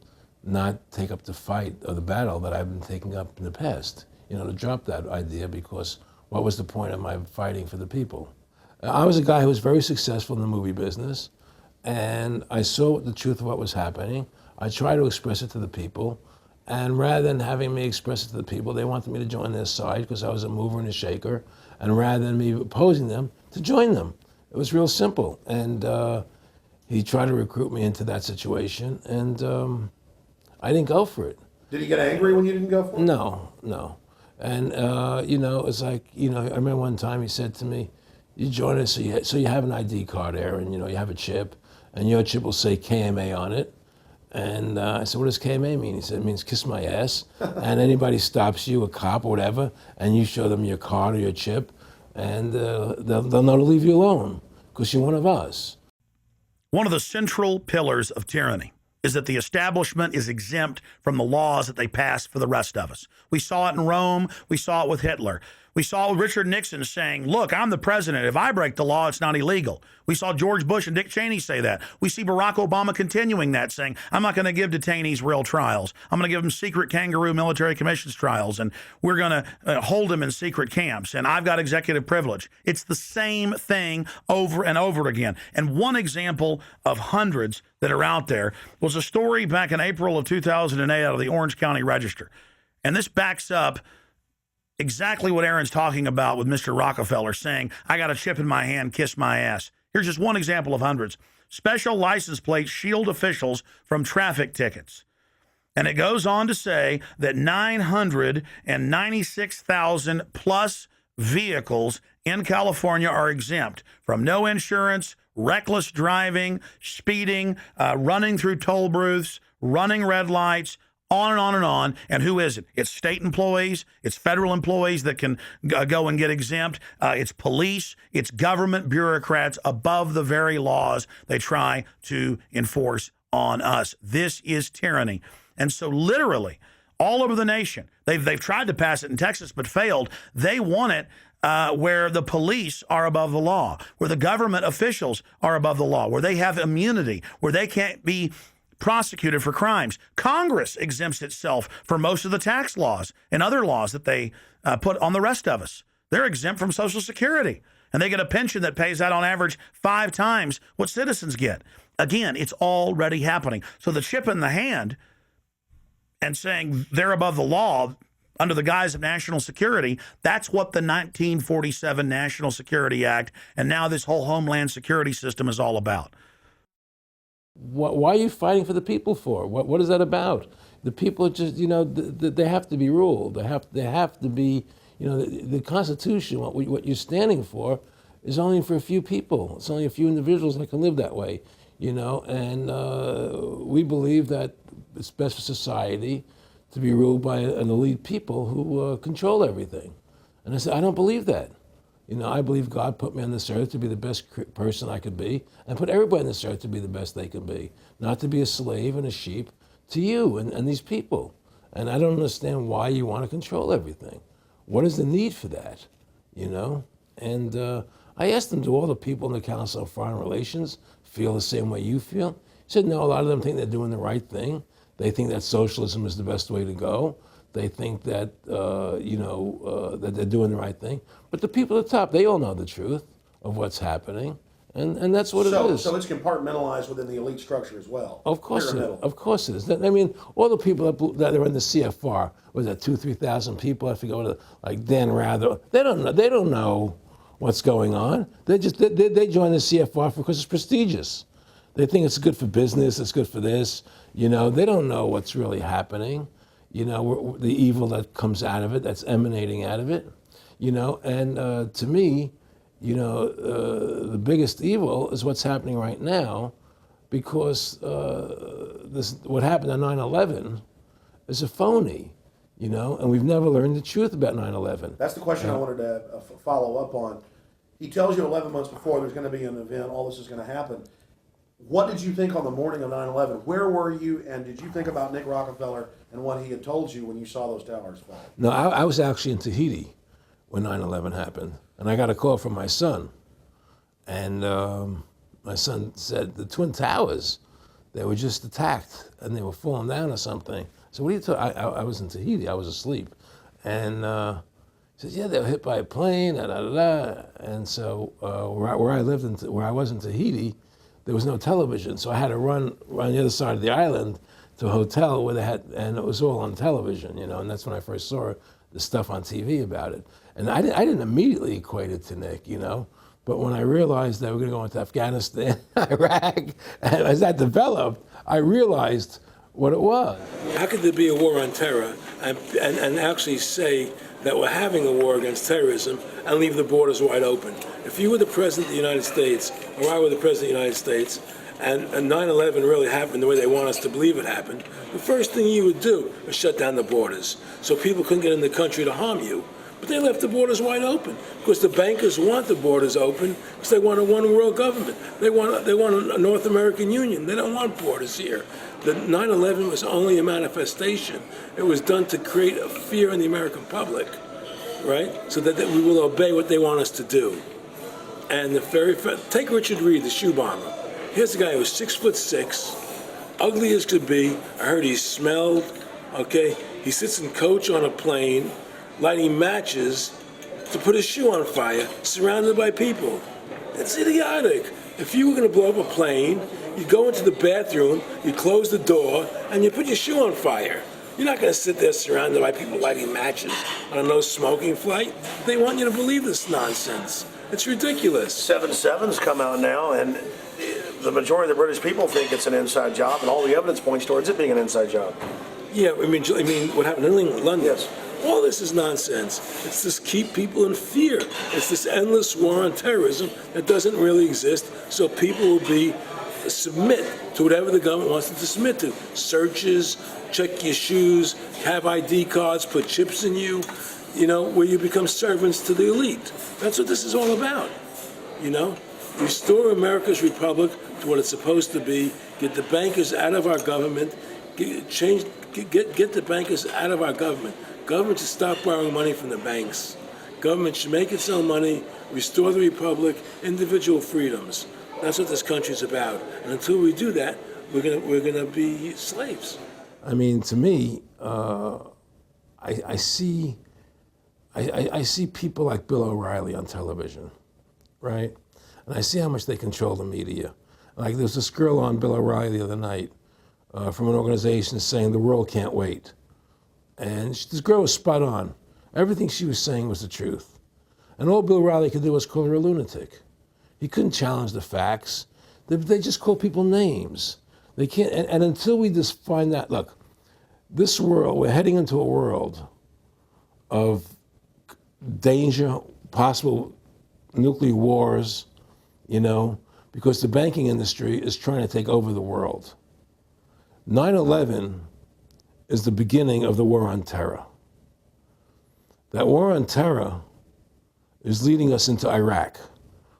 not take up the fight or the battle that I've been taking up in the past. You know, to drop that idea, because what was the point of my fighting for the people? I was a guy who was very successful in the movie business, and I saw the truth of what was happening. I try to express it to the people. And rather than having me express it to the people, they wanted me to join their side because I was a mover and a shaker. And rather than me opposing them, to join them. It was real simple. And he tried to recruit me into that situation. And I didn't go for it. Did he get angry when you didn't go for it? No, no. And, it's like, I remember one time he said to me, you join us, so you have an ID card, Aaron, you have a chip, and your chip will say KMA on it. And I said, what does KMA mean? He said, it means kiss my ass. And anybody stops you, a cop or whatever, and you show them your card or your chip, and they'll know to leave you alone, because you're one of us. One of the central pillars of tyranny is that the establishment is exempt from the laws that they pass for the rest of us. We saw it in Rome. We saw it with Hitler. We saw Richard Nixon saying, look, I'm the president. If I break the law, it's not illegal. We saw George Bush and Dick Cheney say that. We see Barack Obama continuing that, saying, I'm not going to give detainees real trials. I'm going to give them secret kangaroo military commissions trials, and we're going to hold them in secret camps, and I've got executive privilege. It's the same thing over and over again. And one example of hundreds that are out there was a story back in April of 2008 out of the Orange County Register. And this backs up exactly what Aaron's talking about with Mr. Rockefeller saying, I got a chip in my hand, kiss my ass. Here's just one example of hundreds. Special license plates shield officials from traffic tickets. And it goes on to say that 996,000 plus vehicles in California are exempt from no insurance, reckless driving, speeding, running through toll booths, running red lights, on and on and on. And who is it? It's state employees. It's federal employees that can go and get exempt. It's police. It's government bureaucrats above the very laws they try to enforce on us. This is tyranny. And so literally all over the nation, they've tried to pass it in Texas but failed. They want it where the police are above the law, where the government officials are above the law, where they have immunity, where they can't be prosecuted for crimes. Congress exempts itself from most of the tax laws and other laws that they put on the rest of us. They're exempt from Social Security, and they get a pension that pays out on average 5 times what citizens get. Again, it's already happening. So the chip in the hand and saying they're above the law under the guise of national security, that's what the 1947 National Security Act and now this whole Homeland Security system is all about. Why are you fighting for the people for? What is that about? The people just, they have to be ruled. They have to be, the Constitution, what you're standing for is only for a few people. It's only a few individuals that can live that way, and we believe that it's best for society to be ruled by an elite people who control everything. And I said, I don't believe that. I believe God put me on this earth to be the best person I could be, and put everybody on this earth to be the best they can be, not to be a slave and a sheep to you and these people. And I don't understand why you want to control everything. What is the need for that? And I asked them, do all the people in the Council of Foreign Relations feel the same way you feel? He said, no, a lot of them think they're doing the right thing. They think that socialism is the best way to go. They think that, that they're doing the right thing. But the people at the top, they all know the truth of what's happening. And that's what it is. So it's compartmentalized within the elite structure as well. Of course it is. Of course it is. I mean, all the people that are in the CFR, was that 2,000-3,000 people? I forget like Dan Rather. They don't know what's going on. They join the CFR because it's prestigious. They think it's good for business. It's good for this. They don't know what's really happening. The evil that comes out of it, that's emanating out of it. And to me, the biggest evil is what's happening right now, because what happened on 9/11 is a phony, and we've never learned the truth about 9/11. That's the question I wanted to follow up on. He tells you 11 months before there's going to be an event, all this is going to happen. What did you think on the morning of 9/11? Where were you, and did you think about Nick Rockefeller and what he had told you when you saw those towers fall? No, I was actually in Tahiti when 9/11 happened, and I got a call from my son. And my son said, the Twin Towers, they were just attacked, and they were falling down or something. So what are you talking? I was in Tahiti, I was asleep. And he says, yeah, they were hit by a plane, da, da, da, da. And so where I lived, where I was in Tahiti, there was no television, so I had to run the other side of the island to a hotel where they had, and it was all on television, you know, and that's when I first saw the stuff on TV about it. And I didn't immediately equate it to Nick, you know, but when I realized that we were going to go into Afghanistan, Iraq, and as that developed, I realized what it was. How could there be a war on terror and actually say that we're having a war against terrorism and leave the borders wide open? If you were the President of the United States, or I were the President of the United States, and 9/11 really happened the way they want us to believe it happened, the first thing you would do is shut down the borders so people couldn't get in the country to harm you. But they left the borders wide open because the bankers want the borders open because they want a one-world government. They want a North American Union. They don't want borders here. The 9/11 was only a manifestation. It was done to create a fear in the American public, right? So that we will obey what they want us to do. And take Richard Reed, the shoe bomber. Here's a guy who was 6'6", ugly as could be. I heard he smelled. Okay, he sits in coach on a plane, lighting matches to put his shoe on fire, surrounded by people. It's idiotic. If you were going to blow up a plane, you go into the bathroom, you close the door, and you put your shoe on fire. You're not going to sit there surrounded by people lighting matches on a no-smoking flight. They want you to believe this nonsense. It's ridiculous. 7/7's come out now, and the majority of the British people think it's an inside job, and all the evidence points towards it being an inside job. Yeah, I mean, what happened in London? Yes. All this is nonsense. It's just keep people in fear. It's this endless war on terrorism that doesn't really exist, so people will submit to whatever the government wants them to submit to. Searches, check your shoes, have ID cards, put chips in you, you know, where you become servants to the elite. That's what this is all about, you know? Restore America's republic to what it's supposed to be, get the bankers out of our government, get the bankers out of our government. Government should stop borrowing money from the banks. Government should make its own money, restore the republic, individual freedoms. That's what this country's about. And until we do that, we're gonna be slaves. I mean, to me, I see people like Bill O'Reilly on television, right? And I see how much they control the media. Like there was this girl on Bill O'Reilly the other night from an organization saying the world can't wait. And this girl was spot on. Everything she was saying was the truth. And all Bill O'Reilly could do was call her a lunatic. He couldn't challenge the facts. They just call people names. They can't, and until we just find that, look, this world, we're heading into a world of danger, possible nuclear wars, you know, because the banking industry is trying to take over the world. 9/11 is the beginning of the war on terror. That war on terror is leading us into Iraq,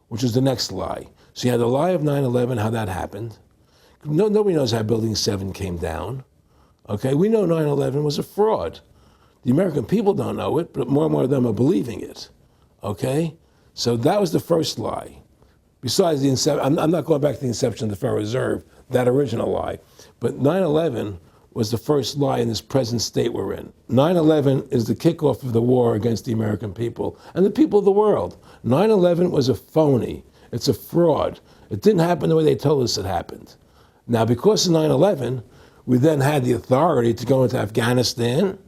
which is the next lie. So you had the lie of 9/11, how that happened. Nobody knows how Building 7 came down. Okay, we know 9/11 was a fraud. The American people don't know it, but more and more of them are believing it. Okay, so that was the first lie. Besides the inception, I'm not going back to the inception of the Federal Reserve, that original lie. But 9/11 was the first lie in this present state we're in. 9/11 is the kickoff of the war against the American people and the people of the world. 9/11 was a phony. It's a fraud. It didn't happen the way they told us it happened. Now, because of 9/11, we then had the authority to go into Afghanistan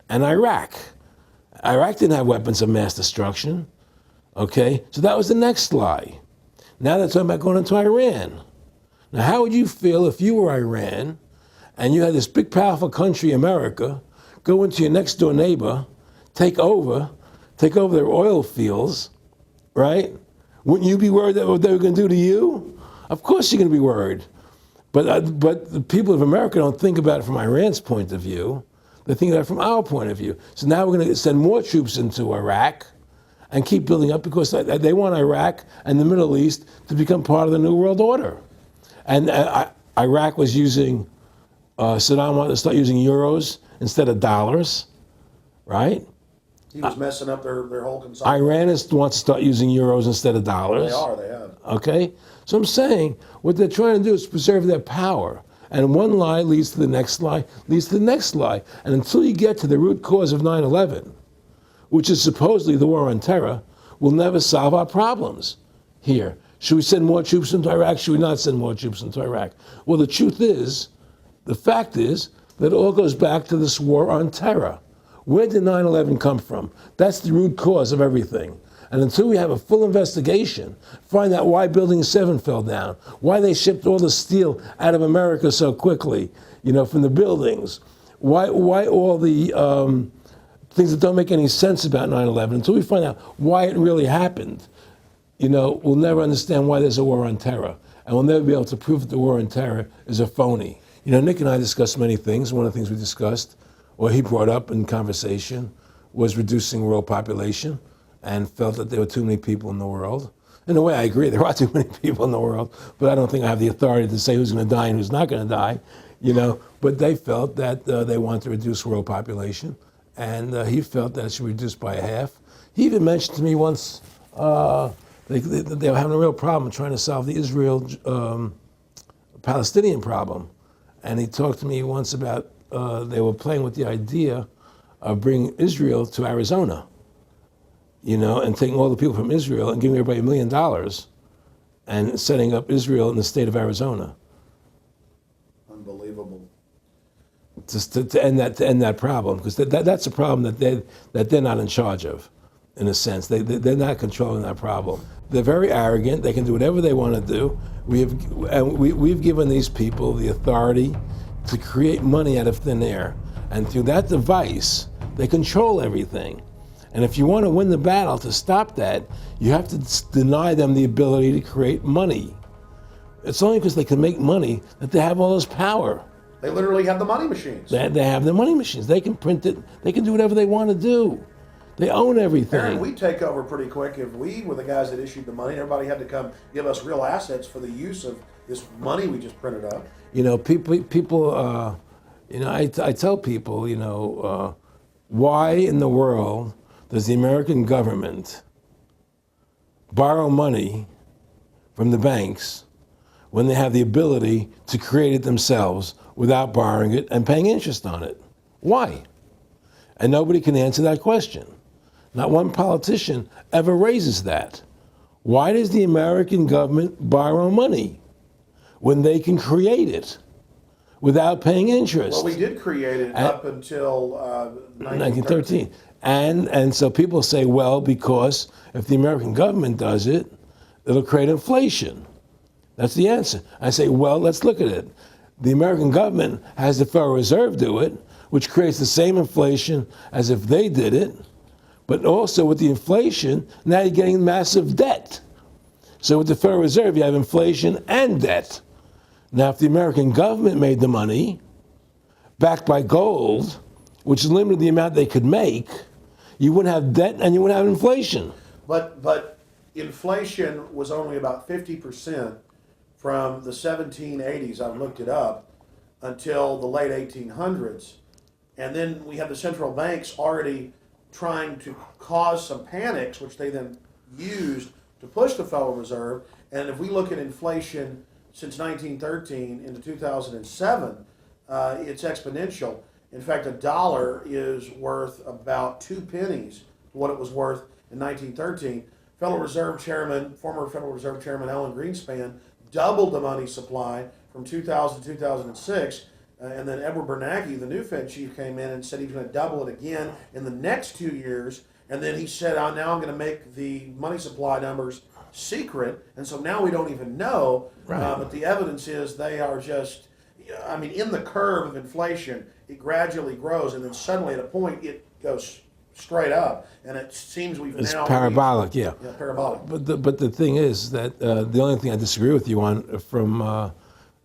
and Iraq. Iraq didn't have weapons of mass destruction. Okay, so that was the next lie. Now they're talking about going into Iran. Now, how would you feel if you were Iran and you had this big, powerful country, America, go into your next door neighbor, take over their oil fields, right? Wouldn't you be worried that what they were going to do to you? Of course you're going to be worried. But the people of America don't think about it from Iran's point of view. They think about it from our point of view. So now we're going to send more troops into Iraq and keep building up because they want Iraq and the Middle East to become part of the New World Order. And Iraq was using, Saddam wanted to start using euros instead of dollars, right? He was messing up their whole consumption. Iran wants to start using euros instead of dollars. They have. Okay? So I'm saying what they're trying to do is preserve their power. And one lie leads to the next lie, leads to the next lie. And until you get to the root cause of 9/11, which is supposedly the war on terror, we'll never solve our problems here. Should we send more troops into Iraq? Should we not send more troops into Iraq? Well, the truth is, The fact is that it all goes back to this war on terror. Where did 9/11 come from? That's the root cause of everything. And until we have a full investigation, find out why Building 7 fell down, why they shipped all the steel out of America so quickly, from the buildings, why all the things that don't make any sense about 9/11, until we find out why it really happened, we'll never understand why there's a war on terror. And we'll never be able to prove that the war on terror is a phony. Nick and I discussed many things. One of the things we discussed, or he brought up in conversation, was reducing world population, and felt that there were too many people in the world. In a way, I agree, there are too many people in the world, but I don't think I have the authority to say who's going to die and who's not going to die, But they felt that they wanted to reduce world population, and he felt that it should be reduced by half. He even mentioned to me once they were having a real problem trying to solve the Israel-Palestinian problem. And he talked to me once about they were playing with the idea of bringing Israel to Arizona, and taking all the people from Israel and giving everybody $1 million and setting up Israel in the state of Arizona. Unbelievable. Just to end that problem, because that's a problem that they're not in charge of, in a sense. They're not controlling that problem. They're very arrogant. They can do whatever they want to do. We've given these people the authority to create money out of thin air, and through that device, they control everything. And if you want to win the battle to stop that, you have to deny them the ability to create money. It's only because they can make money that they have all this power. They literally have the money machines. They have the money machines. They can print it. They can do whatever they want to do. They own everything. Aaron, we take over pretty quick. If we were the guys that issued the money, everybody had to come give us real assets for the use of this money we just printed up. People. I tell people, why in the world does the American government borrow money from the banks when they have the ability to create it themselves without borrowing it and paying interest on it? Why? And nobody can answer that question. Not one politician ever raises that. Why does the American government borrow money when they can create it without paying interest? Well, we did create it up until 1913. And so people say, well, because if the American government does it, it'll create inflation. That's the answer. I say, well, let's look at it. The American government has the Federal Reserve do it, which creates the same inflation as if they did it. But also with the inflation, now you're getting massive debt. So with the Federal Reserve, you have inflation and debt. Now, if the American government made the money, backed by gold, which limited the amount they could make, you wouldn't have debt and you wouldn't have inflation. But inflation was only about 50% from the 1780s, I've looked it up, until the late 1800s. And then we have the central banks already trying to cause some panics, which they then used to push the Federal Reserve. And if we look at inflation since 1913 into 2007, it's exponential. In fact, $1 is worth about 2 pennies to what it was worth in 1913. Federal Reserve Chairman, former Federal Reserve Chairman Alan Greenspan, doubled the money supply from 2000 to 2006. And then Edward Bernanke, the new Fed chief, came in and said he was going to double it again in the next 2 years. And then he said, now I'm going to make the money supply numbers secret. And so now we don't even know. Right. But the evidence is they are just, in the curve of inflation, it gradually grows. And then suddenly at a point, it goes straight up. And it seems it's parabolic, yeah. Yeah, parabolic. But the thing is that the only thing I disagree with you on from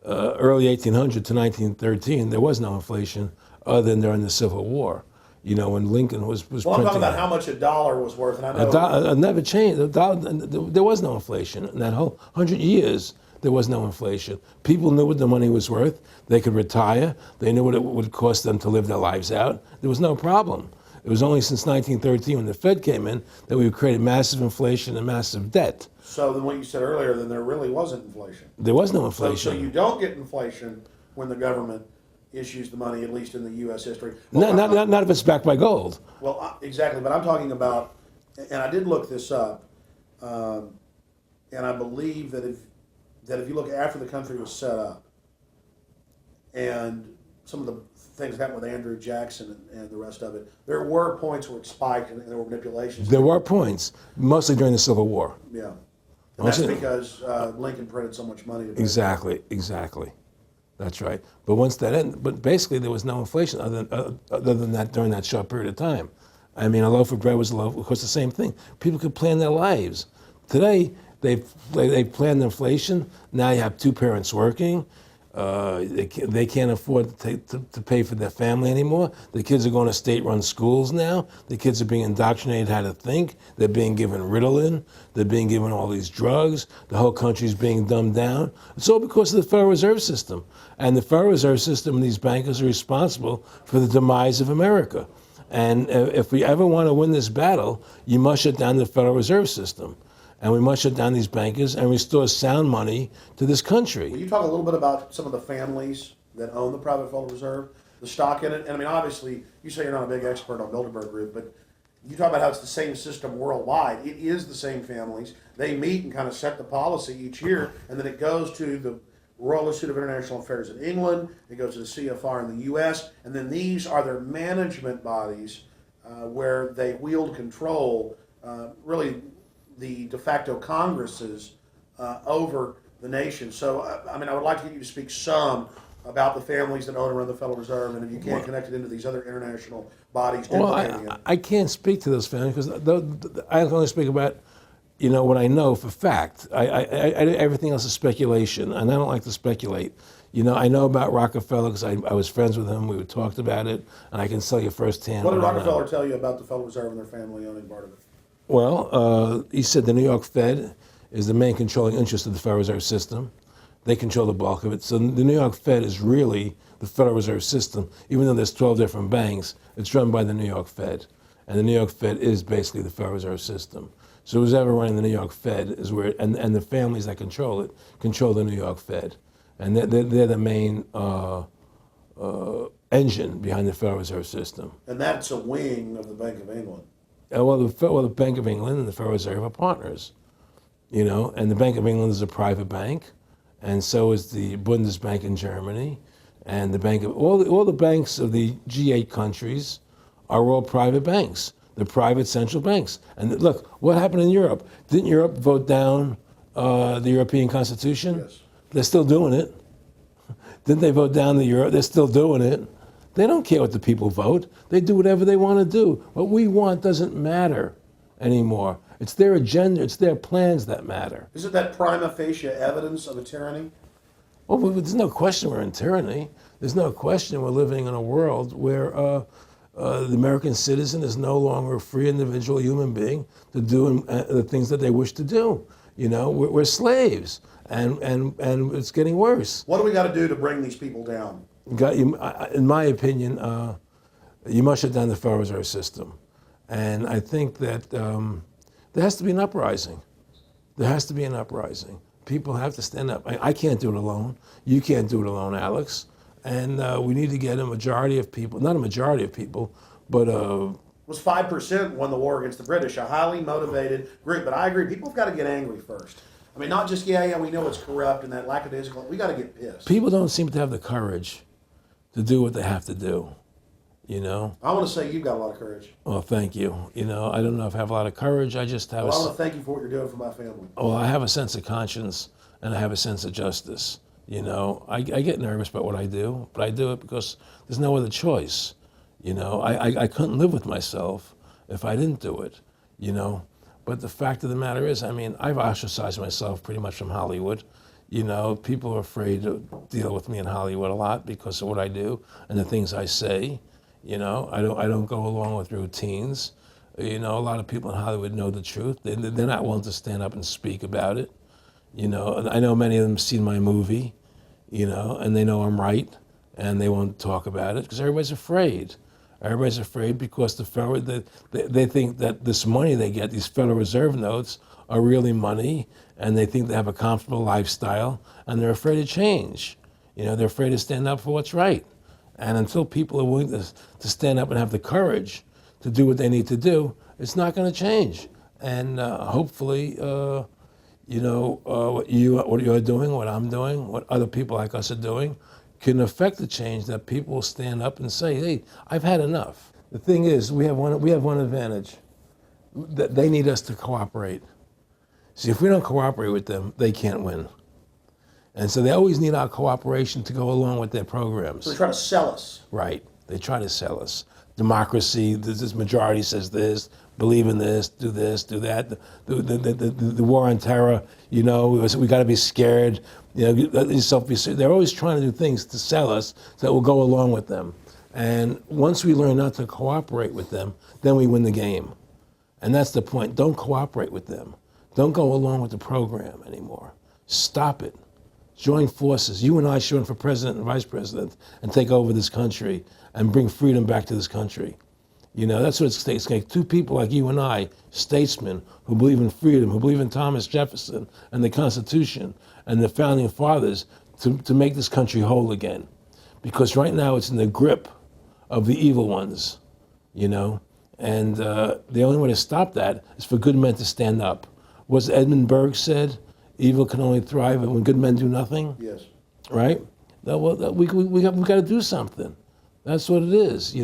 early 1800 to 1913, there was no inflation other than during the Civil War. When Lincoln was Well, I'm printing. talking about how much $1 was worth, and I know It never changed. There was no inflation in that whole 100 years. There was no inflation. People knew what the money was worth. They could retire. They knew what it would cost them to live their lives out. There was no problem. It was only since 1913 when the Fed came in that we created massive inflation and massive debt. So then what you said earlier, then there really wasn't inflation. There was no inflation. So you don't get inflation when the government issues the money, at least in the U.S. history. Not if it's backed by gold. Well, exactly. But I'm talking about, and I did look this up, and I believe that if you look after the country was set up, and some of the things that happened with Andrew Jackson and the rest of it, there were points where it spiked and there were manipulations. There were points, mostly during the Civil War. Yeah. And that's because Lincoln printed so much money. Exactly. That's right. But once that ended, but basically there was no inflation other than that during that short period of time. I mean, a loaf of bread was a loaf, of course, the same thing. People could plan their lives. Today, they planned inflation. Now you have two parents working. They can't afford to pay for their family anymore. The kids are going to state-run schools now. The kids are being indoctrinated how to think. They're being given Ritalin. They're being given all these drugs. The whole country's being dumbed down. It's all because of the Federal Reserve System. And the Federal Reserve System and these bankers are responsible for the demise of America. And if we ever want to win this battle, you must shut down the Federal Reserve System. And we must shut down these bankers and restore sound money to this country. Will you talk a little bit about some of the families that own the private Federal Reserve, the stock in it? And I mean, obviously, you say you're not a big expert on Bilderberg Group, but you talk about how it's the same system worldwide. It is the same families. They meet and kind of set the policy each year, and then it goes to the Royal Institute of International Affairs in England, it goes to the CFR in the U.S., and then these are their management bodies where they wield control, really the de facto Congresses over the nation. So, I mean, I would like to get you to speak some about the families that own and run the Federal Reserve, and if you can't connect it into these other international bodies. Well, I can't speak to those families because I can only speak about, what I know for fact. Everything else is speculation, and I don't like to speculate. I know about Rockefeller because I was friends with him. We talked about it, and I can tell you firsthand. What did Rockefeller tell you about the Federal Reserve and their family owning part of it? Well, he said the New York Fed is the main controlling interest of the Federal Reserve System. They control the bulk of it. So the New York Fed is really the Federal Reserve System. Even though there's 12 different banks, it's run by the New York Fed. And the New York Fed is basically the Federal Reserve System. So who's ever running the New York Fed is where, and the families that control it, control the New York Fed. And they're the main engine behind the Federal Reserve System. And that's a wing of the Bank of England. Well, the Bank of England and the Federal Reserve are partners, and the Bank of England is a private bank, and so is the Bundesbank in Germany, and the bank of all the banks of the G8 countries are all private banks. They're private central banks. And look, what happened in Europe? Didn't Europe vote down the European Constitution? Yes. They're still doing it. Didn't they vote down the euro? They're still doing it. They don't care what the people vote. They do whatever they want to do. What we want doesn't matter anymore. It's their agenda, it's their plans that matter. Isn't that prima facie evidence of a tyranny? Well, there's no question we're in tyranny. There's no question we're living in a world where the American citizen is no longer a free individual human being to do the things that they wish to do. We're slaves, and it's getting worse. What do we got to do to bring these people down? In my opinion, you must shut down the Federal Reserve System. And I think that there has to be an uprising. There has to be an uprising. People have to stand up. I can't do it alone. You can't do it alone, Alex. And we need to get a majority of people, not a majority of people, but It was 5% won the war against the British, a highly motivated group. But I agree, people have got to get angry first. I mean, not just, we know it's corrupt and that lackadaisical. We got to get pissed. People don't seem to have the courage to do what they have to do, I want to say you've got a lot of courage. Well, thank you. I don't know if I have a lot of courage. I just have I want to thank you for what you're doing for my family. Well, I have a sense of conscience and I have a sense of justice. I get nervous about what I do, but I do it because there's no other choice. I couldn't live with myself if I didn't do it, But the fact of the matter is, I've ostracized myself pretty much from Hollywood. People are afraid to deal with me in Hollywood a lot because of what I do and the things I say. I don't go along with routines. A lot of people in Hollywood know the truth. They're not willing to stand up and speak about it. And I know many of them have seen my movie, and they know I'm right, and they won't talk about it because everybody's afraid. Everybody's afraid because they think that this money they get, these Federal Reserve notes, are really money, and they think they have a comfortable lifestyle, and they're afraid to change. They're afraid to stand up for what's right. And until people are willing to stand up and have the courage to do what they need to do, it's not going to change. And hopefully, what you're doing, what I'm doing, what other people like us are doing, can affect the change, that people will stand up and say, hey, I've had enough. The thing is, we have one advantage, that they need us to cooperate. See, if we don't cooperate with them, they can't win. And so they always need our cooperation to go along with their programs. So they try to sell us. Right. They try to sell us. Democracy, this majority says this, believe in this, do that. The war on terror, we got to be scared. They're always trying to do things to sell us that will go along with them. And once we learn not to cooperate with them, then we win the game. And that's the point. Don't cooperate with them. Don't go along with the program anymore. Stop it. Join forces. You and I should run for president and vice president and take over this country and bring freedom back to this country. That's what it's going to take. Two people like you and I, statesmen who believe in freedom, who believe in Thomas Jefferson and the Constitution and the founding fathers to make this country whole again. Because right now it's in the grip of the evil ones, And the only way to stop that is for good men to stand up. What Edmund Burke said, evil can only thrive when good men do nothing. Yes. Right? We got to do something. That's what it is,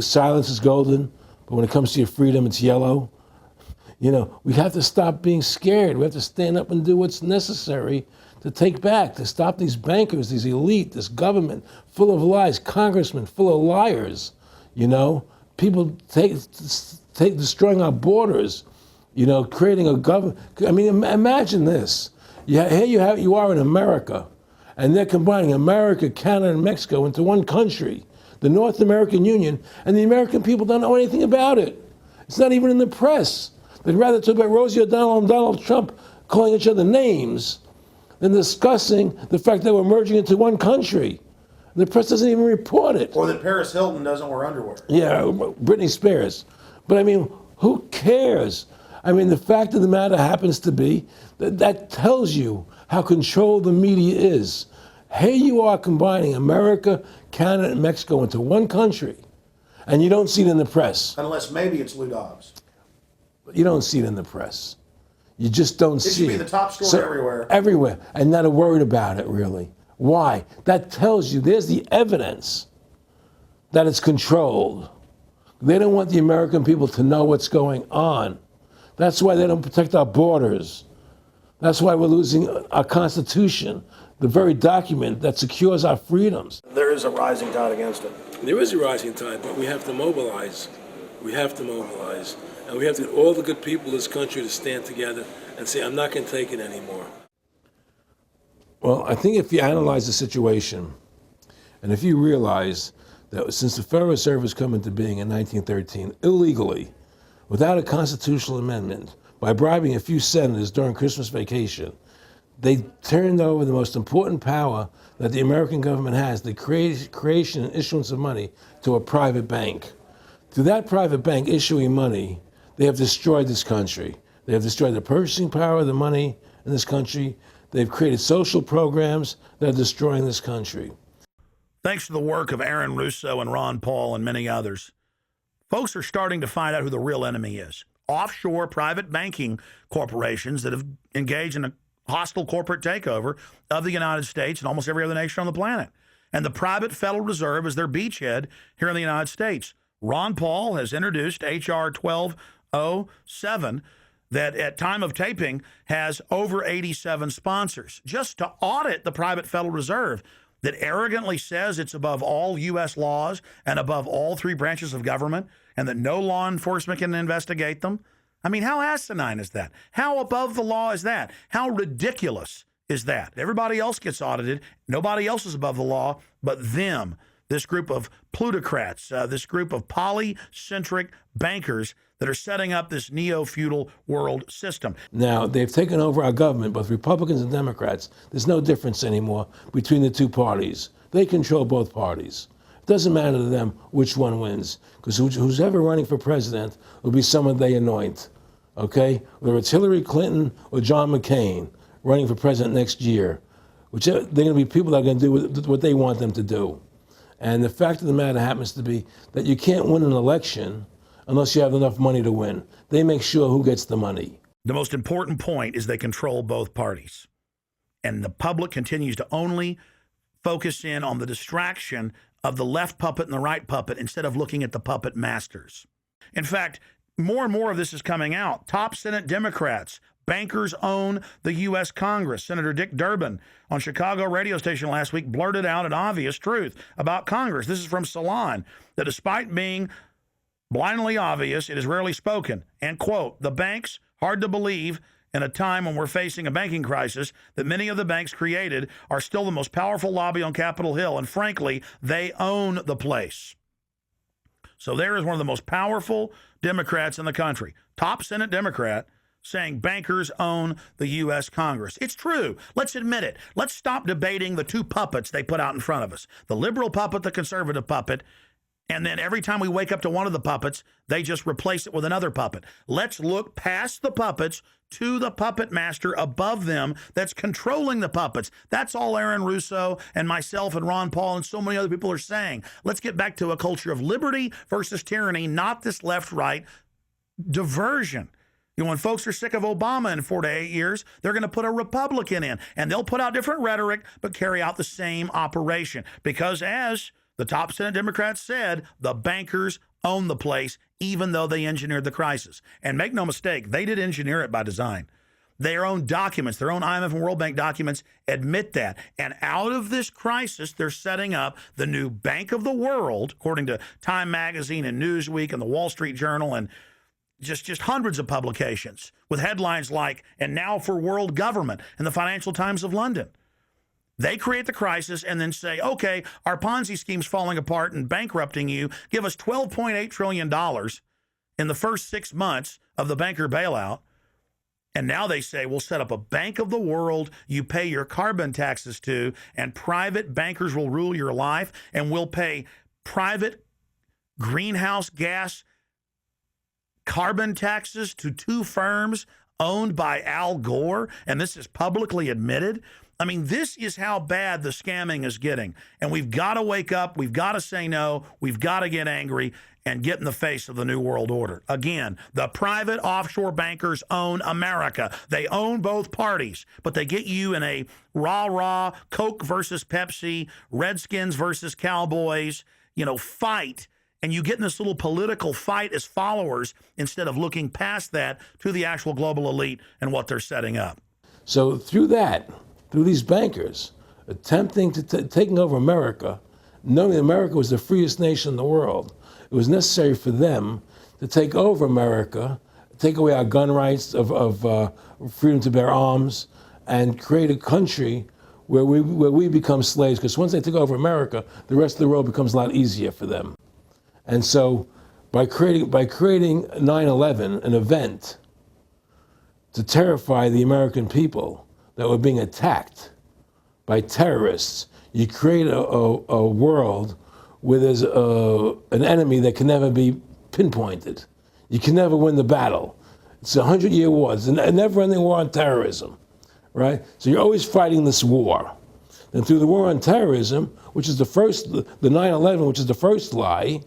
Silence is golden, but when it comes to your freedom, it's yellow. We have to stop being scared. We have to stand up and do what's necessary to stop these bankers, these elite, this government full of lies, congressmen full of liars, people destroying our borders, creating a government. I mean, imagine this. Here you are in America, and they're combining America, Canada, and Mexico into one country, the North American Union, and the American people don't know anything about it. It's not even in the press. They'd rather talk about Rosie O'Donnell and Donald Trump calling each other names than discussing the fact that we're merging into one country. The press doesn't even report it. Or that Paris Hilton doesn't wear underwear. Yeah, Britney Spears. But I mean, who cares? I mean, the fact of the matter happens to be that tells you how controlled the media is. Here you are combining America, Canada, and Mexico into one country, and you don't see it in the press. Unless maybe it's Lou Dobbs. You don't see it in the press. You just don't see it. It should be the top story everywhere. Everywhere, and not a word about it, really. Why? That tells you there's the evidence that it's controlled. They don't want the American people to know what's going on. That's why they don't protect our borders. That's why we're losing our Constitution, the very document that secures our freedoms. There is a rising tide against it. There is a rising tide, but we have to mobilize. We have to mobilize. And we have to get all the good people in this country to stand together and say, I'm not going to take it anymore. Well, I think if you analyze the situation, and if you realize that since the Federal Reserve has come into being in 1913, illegally, without a constitutional amendment, by bribing a few senators during Christmas vacation, they turned over the most important power that the American government has, the creation and issuance of money, to a private bank. Through that private bank issuing money, they have destroyed this country. They have destroyed the purchasing power of the money in this country. They've created social programs that are destroying this country. Thanks to the work of Erin Russo and Ron Paul and many others, folks are starting to find out who the real enemy is. Offshore private banking corporations that have engaged in a hostile corporate takeover of the United States and almost every other nation on the planet. And the private Federal Reserve is their beachhead here in the United States. Ron Paul has introduced H.R. 1207 that at time of taping has over 87 sponsors just to audit the private Federal Reserve that arrogantly says it's above all U.S. laws and above all three branches of government and that no law enforcement can investigate them. I mean, how asinine is that? How above the law is that? How ridiculous is that? Everybody else gets audited. Nobody else is above the law but them, this group of plutocrats, this group of polycentric bankers that are setting up this neo-feudal world system. Now, they've taken over our government, both Republicans and Democrats. There's no difference anymore between the two parties. They control both parties. It doesn't matter to them which one wins, because who's ever running for president will be someone they anoint, okay? Whether it's Hillary Clinton or John McCain running for president next year, they're going to be people that are going to do what they want them to do. And the fact of the matter happens to be that you can't win an election unless you have enough money to win. They make sure who gets the money. The most important point is they control both parties. And the public continues to only focus in on the distraction of the left puppet and the right puppet instead of looking at the puppet masters. In fact, more and more of this is coming out. Top Senate Democrats, bankers own the U.S. Congress. Senator Dick Durbin on Chicago radio station last week blurted out an obvious truth about Congress. This is from Salon, that despite being blindly obvious, it is rarely spoken. And, quote, the banks, hard to believe in a time when we're facing a banking crisis, that many of the banks created are still the most powerful lobby on Capitol Hill. And frankly, they own the place. So there is one of the most powerful Democrats in the country, top Senate Democrat, saying bankers own the U.S. Congress. It's true. Let's admit it. Let's stop debating the two puppets they put out in front of us, the liberal puppet, the conservative puppet, and then every time we wake up to one of the puppets, they just replace it with another puppet. Let's look past the puppets to the puppet master above them that's controlling the puppets. That's all Erin Russo and myself and Ron Paul and so many other people are saying. Let's get back to a culture of liberty versus tyranny, not this left-right diversion. You know, when folks are sick of Obama in 4 to 8 years, they're going to put a Republican in, and they'll put out different rhetoric, but carry out the same operation. Because as the top Senate Democrats said, the bankers own the place, even though they engineered the crisis. And make no mistake, they did engineer it by design. Their own documents, their own IMF and World Bank documents admit that. And out of this crisis, they're setting up the new Bank of the World, according to Time Magazine and Newsweek and the Wall Street Journal and just hundreds of publications with headlines like, and now for world government, in the Financial Times of London. They create the crisis and then say, okay, our Ponzi scheme's falling apart and bankrupting you. Give us $12.8 trillion in the first 6 months of the banker bailout. And now they say, we'll set up a Bank of the World you pay your carbon taxes to, and private bankers will rule your life, and we'll pay private greenhouse gas carbon taxes to two firms owned by Al Gore, and this is publicly admitted. I mean, this is how bad the scamming is getting. And we've got to wake up. We've got to say no. We've got to get angry and get in the face of the New World Order. Again, the private offshore bankers own America. They own both parties, but they get you in a rah-rah, Coke versus Pepsi, Redskins versus Cowboys, fight. And you get in this little political fight as followers instead of looking past that to the actual global elite and what they're setting up. So through these bankers attempting to taking over America, knowing that America was the freest nation in the world, it was necessary for them to take over America, take away our gun rights of freedom to bear arms, and create a country where we become slaves. Because once they take over America, the rest of the world becomes a lot easier for them. And so, by creating 9/11, an event to terrify the American people that were being attacked by terrorists, you create a world where there's an enemy that can never be pinpointed. You can never win the battle. It's a 100-year war. It's a never-ending war on terrorism, right? So you're always fighting this war. And through the war on terrorism, which is the 9/11, which is the first lie,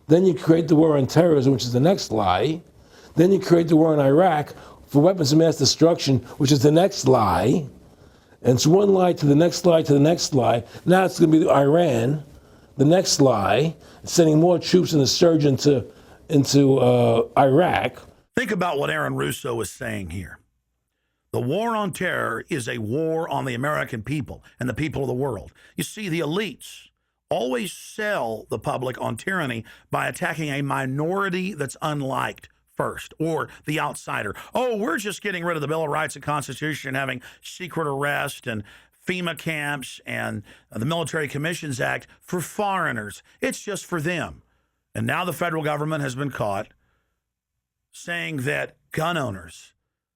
then you create the war on terrorism, which is the next lie. Then you create the war in Iraq for weapons of mass destruction, which is the next lie. And it's one lie to the next lie to the next lie. Now it's going to be Iran, the next lie, sending more troops and a surge into Iraq. Think about what Erin Russo is saying here. The war on terror is a war on the American people and the people of the world. You see, the elites always sell the public on tyranny by attacking a minority that's unliked first, or the outsider. Oh, we're just getting rid of the Bill of Rights and Constitution, having secret arrest and FEMA camps and the Military Commissions Act for foreigners. It's just for them. And now the federal government has been caught saying that gun owners,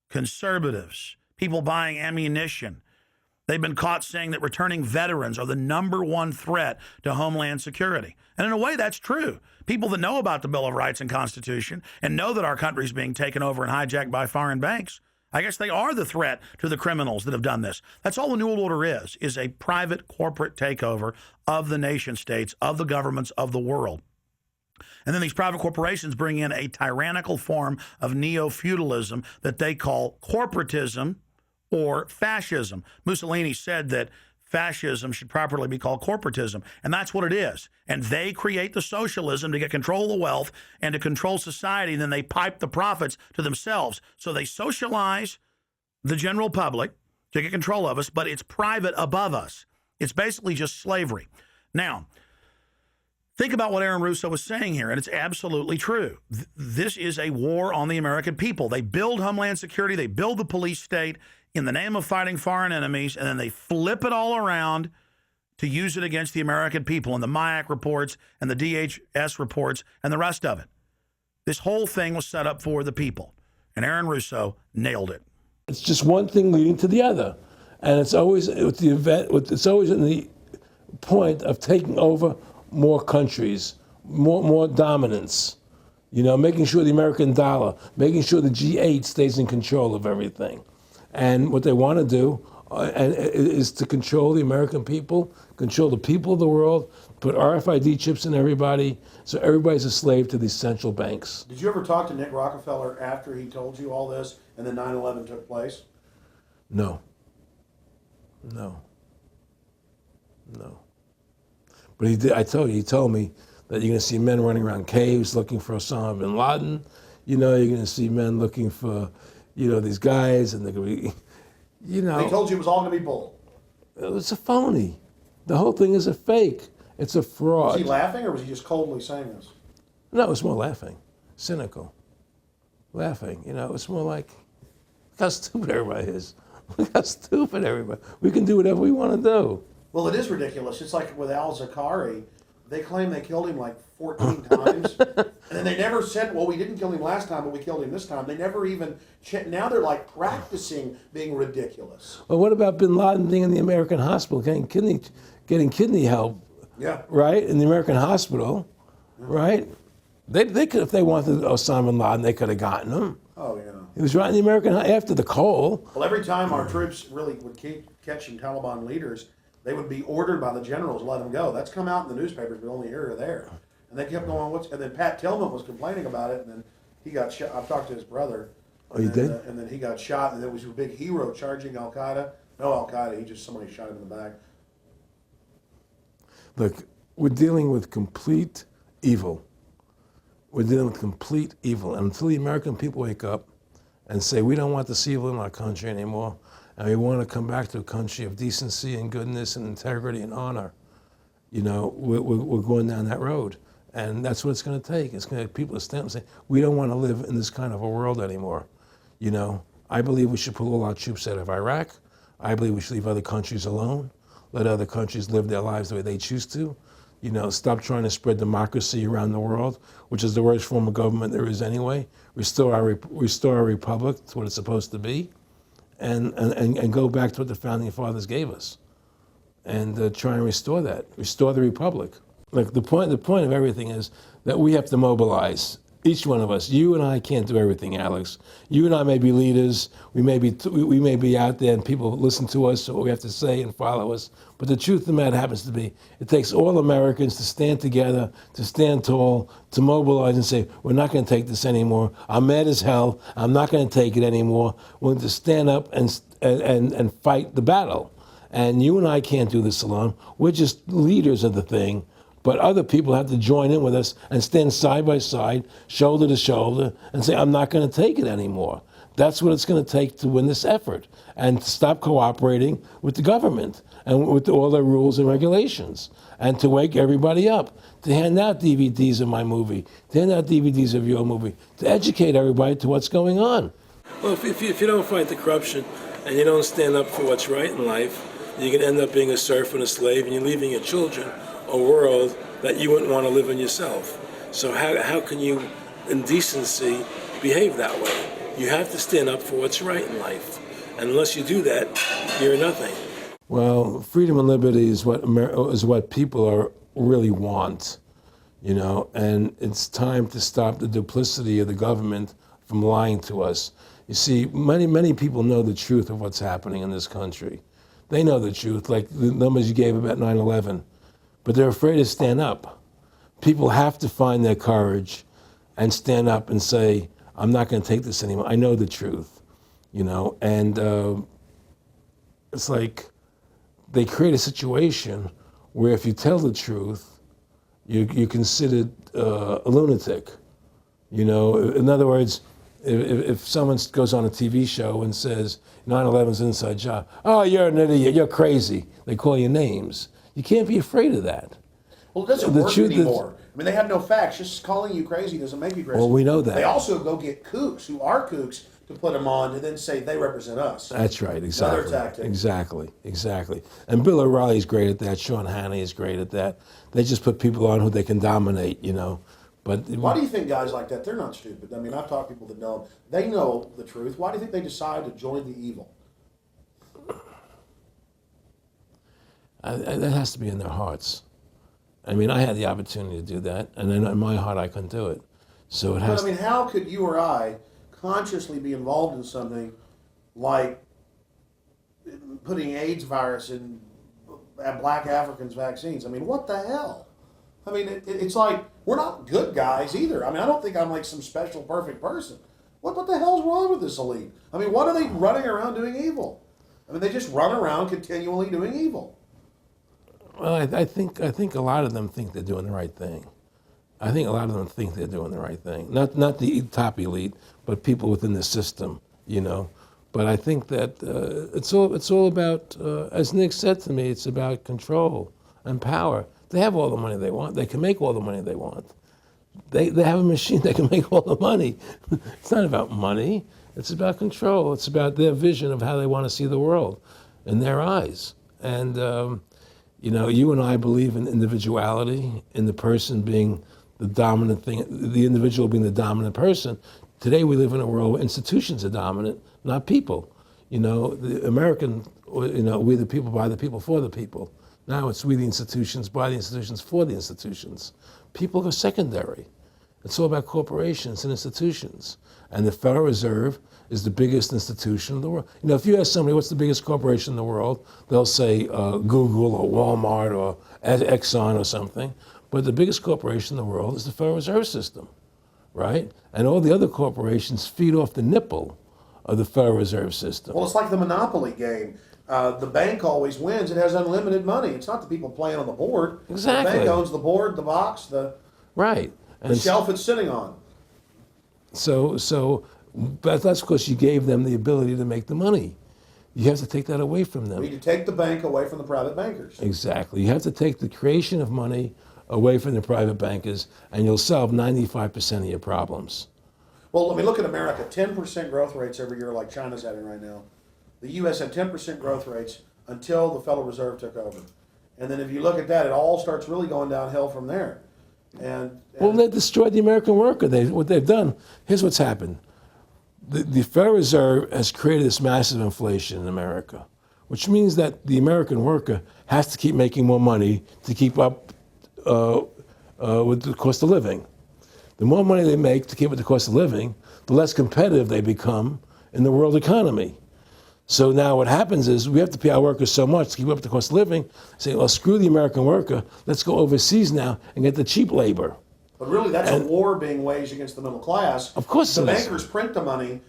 conservatives, people buying ammunition, they've been caught saying that returning veterans are the #1 threat to Homeland Security. And in a way, that's true. People that know about the Bill of Rights and Constitution and know that our country is being taken over and hijacked by foreign banks, I guess they are the threat to the criminals that have done this. That's all the New World Order is a private corporate takeover of the nation states, of the governments of the world. And then these private corporations bring in a tyrannical form of neo-feudalism that they call corporatism or fascism. Mussolini said that fascism should properly be called corporatism. And that's what it is. And they create the socialism to get control of the wealth and to control society. And then they pipe the profits to themselves. So they socialize the general public to get control of us, but it's private above us. It's basically just slavery. Now, think about what Erin Russo was saying here, and it's absolutely true. This is a war on the American people. They build Homeland Security, they build the police state in the name of fighting foreign enemies, and then they flip it all around to use it against the American people and the MIAC reports and the DHS reports and the rest of it. This whole thing was set up for the people, and Erin Russo nailed it. It's just one thing leading to the other. And it's always with the event, it's always in the point of taking over more countries, more dominance, you know, making sure the American dollar, making sure the G8 stays in control of everything. And what they want to do is to control the American people, control the people of the world, put RFID chips in everybody, so everybody's a slave to these central banks. Did you ever talk to Nick Rockefeller after he told you all this and then 9/11 took place? No. But he did. He told me that you're going to see men running around caves looking for Osama bin Laden. You know, you're going to see men looking for, you know, these guys, and they're going to be, you know. He told you it was all going to be bull. It's a phony. The whole thing is a fake. It's a fraud. Was he laughing, or was he just coldly saying this? No, it's more laughing, cynical, laughing. You know, it's more like, look how stupid everybody is. Look how stupid everybody. We can do whatever we want to do. Well, it is ridiculous. It's like with Al-Zakari. They claim they killed him like 14 times. And then they never said, well, we didn't kill him last time, but we killed him this time. They never even now they're like practicing being ridiculous. Well, what about bin Laden being in the American hospital, getting kidney help? Yeah. Right? In the American hospital, right? They could, if they wanted Osama bin Laden, they could have gotten him. Oh, yeah. He was right in the American, after the coal. Well, every time our troops really would keep catching Taliban leaders, they would be ordered by the generals to let them go. That's come out in the newspapers, but only here or there. And they kept going, and then Pat Tillman was complaining about it, and then he got shot. I've talked to his brother. Oh, you did? And then he got shot, and there was a big hero charging Al-Qaeda. No Al-Qaeda, somebody shot him in the back. Look, we're dealing with complete evil. We're dealing with complete evil. And until the American people wake up and say, we don't want this evil in our country anymore, and we want to come back to a country of decency and goodness and integrity and honor, you know, we're going down that road. And that's what it's going to take. It's going to people to stand up and say, we don't want to live in this kind of a world anymore. You know, I believe we should pull all our troops out of Iraq. I believe we should leave other countries alone. Let other countries live their lives the way they choose to. You know, stop trying to spread democracy around the world, which is the worst form of government there is anyway. Restore our republic to what it's supposed to be, and go back to what the founding fathers gave us, and try and restore that. Restore the republic. Like the point of everything is that we have to mobilize. Each one of us. You and I can't do everything, Alex. You and I may be leaders. We may be out there, and people listen to us, what we have to say, and follow us. But the truth of the matter happens to be, it takes all Americans to stand together, to stand tall, to mobilize and say, we're not going to take this anymore. I'm mad as hell. I'm not going to take it anymore. We're going to stand up and fight the battle. And you and I can't do this alone. We're just leaders of the thing. But other people have to join in with us and stand side by side, shoulder to shoulder, and say, I'm not going to take it anymore. That's what it's going to take to win this effort, and to stop cooperating with the government and with all their rules and regulations, and to wake everybody up, to hand out DVDs of my movie, to hand out DVDs of your movie, to educate everybody to what's going on. Well, if you don't fight the corruption and you don't stand up for what's right in life, you can end up being a serf and a slave, and you're leaving your children a world that you wouldn't want to live in yourself. So how can you, in decency, behave that way? You have to stand up for what's right in life. And unless you do that, you're nothing. Well, freedom and liberty is what people really want, you know, and it's time to stop the duplicity of the government from lying to us. You see, many people know the truth of what's happening in this country. They know the truth, like the numbers you gave about 9/11. But they're afraid to stand up. People have to find their courage and stand up and say, I'm not going to take this anymore. I know the truth, you know. And it's like they create a situation where if you tell the truth, you're considered a lunatic. You know, in other words, if someone goes on a TV show and says 9/11's an inside job, oh, you're an idiot, you're crazy. They call you names. You can't be afraid of that. Well, it doesn't work anymore. I mean, they have no facts. Just calling you crazy doesn't make you crazy. Well, we know that. They also go get kooks who are kooks to put them on to then say they represent us. That's right, exactly. Another tactic. Exactly. And Bill O'Reilly's great at that. Sean Hannity is great at that. They just put people on who they can dominate, you know. But why do you think guys like that, they're not stupid? I mean, I've talked to people that know them. They know the truth. Why do you think they decide to join the evil? That has to be in their hearts. I mean, I had the opportunity to do that, and then in my heart, I couldn't do it. So it has. But I mean, how could you or I consciously be involved in something like putting AIDS virus in black Africans' vaccines? I mean, what the hell? I mean, it's like we're not good guys either. I mean, I don't think I'm like some special perfect person. What the hell's wrong with this elite? I mean, what are they running around doing evil? I mean, they just run around continually doing evil. Well, I think a lot of them think they're doing the right thing. I think a lot of them think they're doing the right thing. Not the top elite, but people within the system, you know. But I think that it's all about, as Nick said to me, it's about control and power. They have all the money they want. They can make all the money they want. They have a machine that can make all the money. It's not about money. It's about control. It's about their vision of how they want to see the world in their eyes. And you know, you and I believe in individuality, in the person being the dominant thing, the individual being the dominant person. Today we live in a world where institutions are dominant, not people. You know, the American, you know, we the people, by the people, for the people. Now it's we the institutions, by the institutions, for the institutions. People are secondary. It's all about corporations and institutions. And the Federal Reserve is the biggest institution in the world. You know, if you ask somebody what's the biggest corporation in the world, they'll say Google or Walmart or Exxon or something. But the biggest corporation in the world is the Federal Reserve System, right? And all the other corporations feed off the nipple of the Federal Reserve System. Well, it's like the Monopoly game. The bank always wins. It has unlimited money. It's not the people playing on the board. Exactly. The bank owns the board, the box, the shelf it's sitting on. But that's because you gave them the ability to make the money. You have to take that away from them. We need to take the bank away from the private bankers. Exactly. You have to take the creation of money away from the private bankers, and you'll solve 95% of your problems. Well, I mean, look at America. 10% growth rates every year like China's having right now. The U.S. had 10% growth rates until the Federal Reserve took over. And then if you look at that, it all starts really going downhill from there. Well, they destroyed the American worker. What they've done, here's what's happened. The Federal Reserve has created this massive inflation in America, which means that the American worker has to keep making more money to keep up with the cost of living. The more money they make to keep with the cost of living, the less competitive they become in the world economy. So now what happens is we have to pay our workers so much to keep up with the cost of living, say, well, screw the American worker, let's go overseas now and get the cheap labor. But really, that's a war being waged against the middle class. Of course the bankers print the money.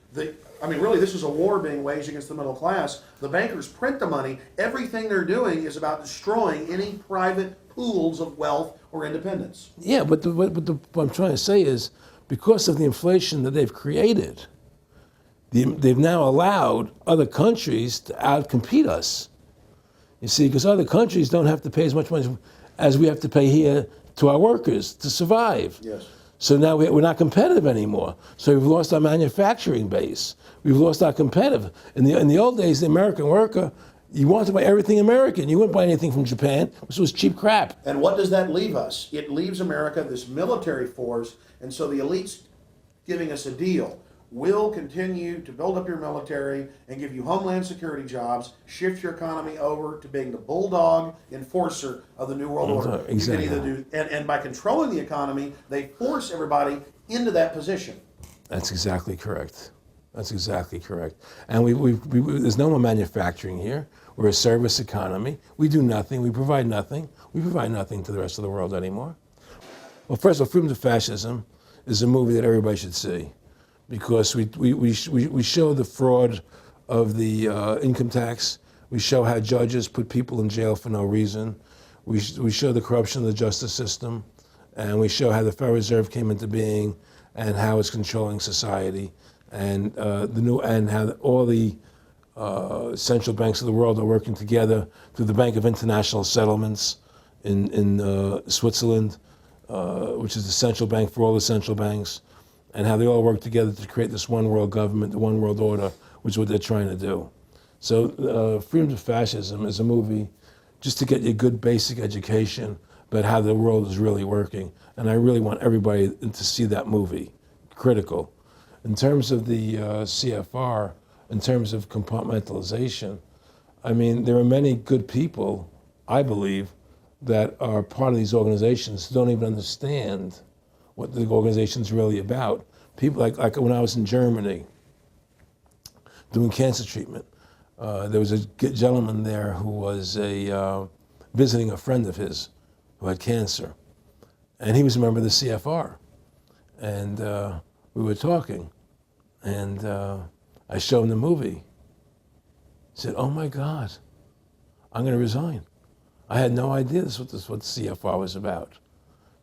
Really, this is a war being waged against the middle class. The bankers print the money. Everything they're doing is about destroying any private pools of wealth or independence. Yeah, but what I'm trying to say is, because of the inflation that they've created, they've now allowed other countries to outcompete us. You see, because other countries don't have to pay as much money as we have to pay here to our workers to survive. Yes. So now we're not competitive anymore. So we've lost our manufacturing base. We've lost our competitive. In the old days, the American worker, you wanted to buy everything American. You wouldn't buy anything from Japan, which was cheap crap. And what does that leave us? It leaves America this military force, and so the elite's giving us a deal. We'll continue to build up your military and give you homeland security jobs, shift your economy over to being the bulldog enforcer of the New World Order. Exactly. You can either do, and by controlling the economy, they force everybody into that position. That's exactly correct. That's exactly correct. And there's no more manufacturing here. We're a service economy. We do nothing. We provide nothing. We provide nothing to the rest of the world anymore. Well, first of all, Freedom to Fascism is a movie that everybody should see, because we show the fraud of the income tax. We show how judges put people in jail for no reason. We show the corruption of the justice system, and we show how the Federal Reserve came into being and how it's controlling society, and how all the central banks of the world are working together through the Bank of International Settlements in Switzerland, which is the central bank for all the central banks, and how they all work together to create this one world government, the one world order, which is what they're trying to do. So Freedom to Fascism is a movie just to get you a good basic education about how the world is really working. And I really want everybody to see that movie, critical. In terms of the CFR, in terms of compartmentalization, I mean, there are many good people, I believe, that are part of these organizations who don't even understand what the organization's really about. People like when I was in Germany doing cancer treatment, there was a gentleman there who was visiting a friend of his who had cancer. And he was a member of the CFR. And we were talking. And I showed him the movie. He said, "Oh my God, I'm going to resign. I had no idea this was what the CFR was about."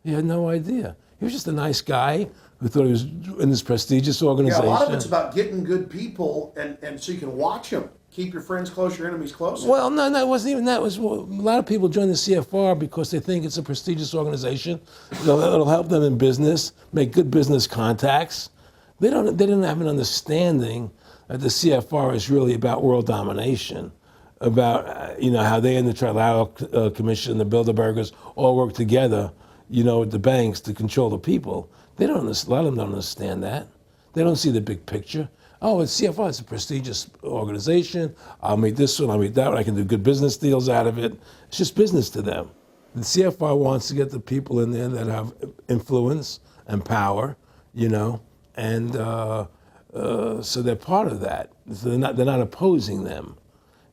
He had no idea. He was just a nice guy who thought he was in this prestigious organization. Yeah, a lot of it's about getting good people, and so you can watch them. Keep your friends close, your enemies close. Well, no, it wasn't even that. It was, well, a lot of people join the CFR because they think it's a prestigious organization. It'll help them in business, make good business contacts. They didn't have an understanding that the CFR is really about world domination, about how they and the Trilateral Commission, the Bilderbergers, all work together, with the banks to control the people. They don't. A lot of them don't understand that. They don't see the big picture. Oh, it's CFR. It's a prestigious organization. I'll meet this one. I'll meet that one. I can do good business deals out of it. It's just business to them. The CFR wants to get the people in there that have influence and power, and so they're part of that. So they're not opposing them,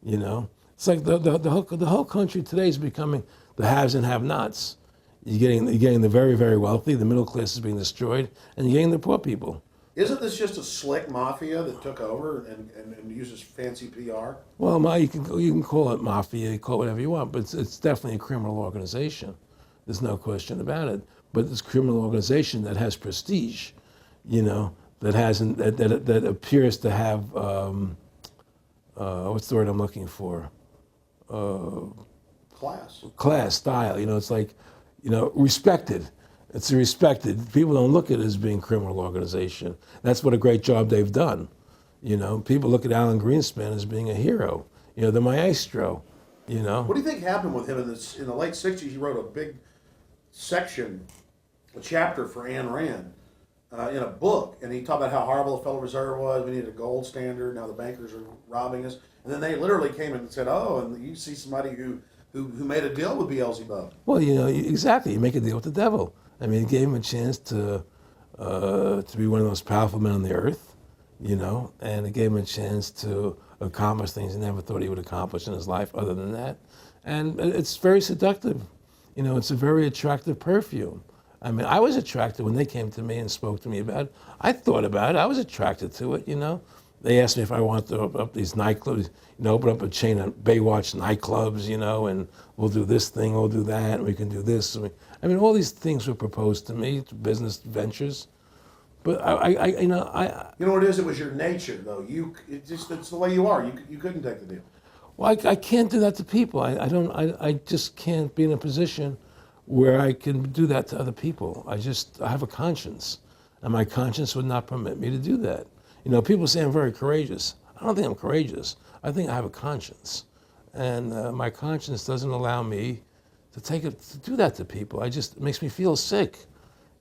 It's like the whole country today is becoming the haves and have-nots. You're getting the very, very wealthy. The middle class is being destroyed, and you're getting the poor people. Isn't this just a slick mafia that took over and uses fancy PR? Well, you can call it mafia, you call it whatever you want, but it's definitely a criminal organization. There's no question about it. But it's a criminal organization that has prestige, that appears to have what's the word I'm looking for? Class, style. It's like, respected. It's respected. People don't look at it as being a criminal organization. That's what a great job they've done. People look at Alan Greenspan as being a hero. The maestro. What do you think happened with him in the late '60s? He wrote a big section, a chapter for Ayn Rand in a book, and he talked about how horrible the Federal Reserve was. We needed a gold standard. Now the bankers are robbing us. And then they literally came and said, "Oh, and you see somebody who made a deal with Beelzebub." Well, exactly. You make a deal with the devil. I mean, it gave him a chance to be one of the most powerful men on the earth, and it gave him a chance to accomplish things he never thought he would accomplish in his life other than that. And it's very seductive. It's a very attractive perfume. I mean, I was attracted when they came to me and spoke to me about it. I thought about it. I was attracted to it, They asked me if I wanted to open up these nightclubs, open up a chain of Baywatch nightclubs, and we'll do this thing, we'll do that, and we can do this. All these things were proposed to me, business ventures. But you know what it is? It was your nature, though. It's the way you are. You couldn't take the deal. Well, I can't do that to people. I just can't be in a position where I can do that to other people. I have a conscience, and my conscience would not permit me to do that. People say I'm very courageous. I don't think I'm courageous. I think I have a conscience, and my conscience doesn't allow me to do that to people. It makes me feel sick.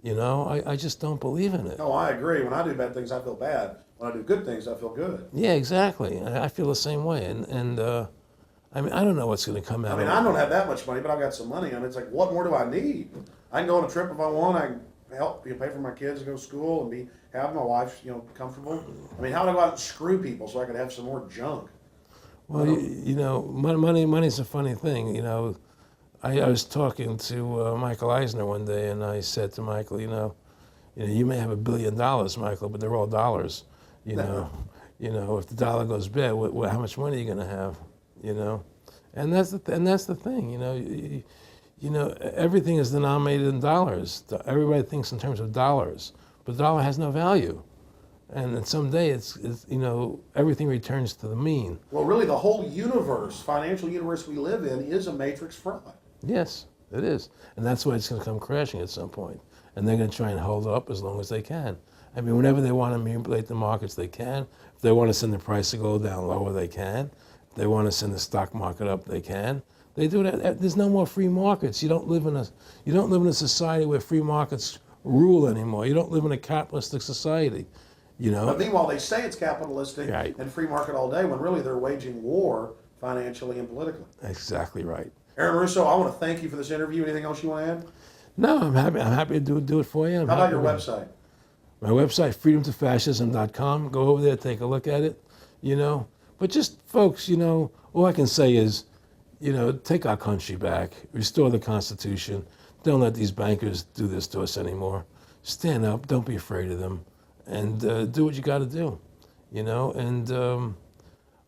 I just don't believe in it. No, I agree. When I do bad things, I feel bad. When I do good things, I feel good. Yeah, exactly. I feel the same way, and I don't know what's going to come out. I don't have that much money, but I've got some money, and it's like, what more do I need? I can go on a trip if I want. I can help pay for my kids to go to school and have my wife, comfortable. How would I go out and screw people so I could have some more junk? Well, money's a funny thing. I was talking to Michael Eisner one day, and I said to Michael, you may have $1 billion, Michael, but they're all dollars. If the dollar goes bad, how much money are you going to have? you know, and that's the thing, you know. You know, everything is denominated in dollars. Everybody thinks in terms of dollars, but the dollar has no value. And then someday it's you know, everything returns to the mean. Well, really, the whole universe, financial universe we live in, is a matrix fraud. Yes, it is. And that's why it's going to come crashing at some point. And they're going to try and hold it up as long as they can. I mean, whenever they want to manipulate the markets, they can. If they want to send the price to go down lower, they can. If they want to send the stock market up, they can. They do that. There's no more free markets. You don't live in a society where free markets rule anymore. You don't live in a capitalistic society. You know? But meanwhile, they say it's capitalistic Right. and free market all day, when really they're waging war financially and politically. Exactly right. Erin Russo, I want to thank you for this interview. Anything else you want to add? No, I'm happy to do it for you. How about your website? My website, freedomtofascism.com. Go over there, take a look at it, you know. But just, folks, you know, all I can say is, you know, take our country back, restore the Constitution. Don't let these bankers do this to us anymore. Stand up, don't be afraid of them, and do what you got to do, you know. And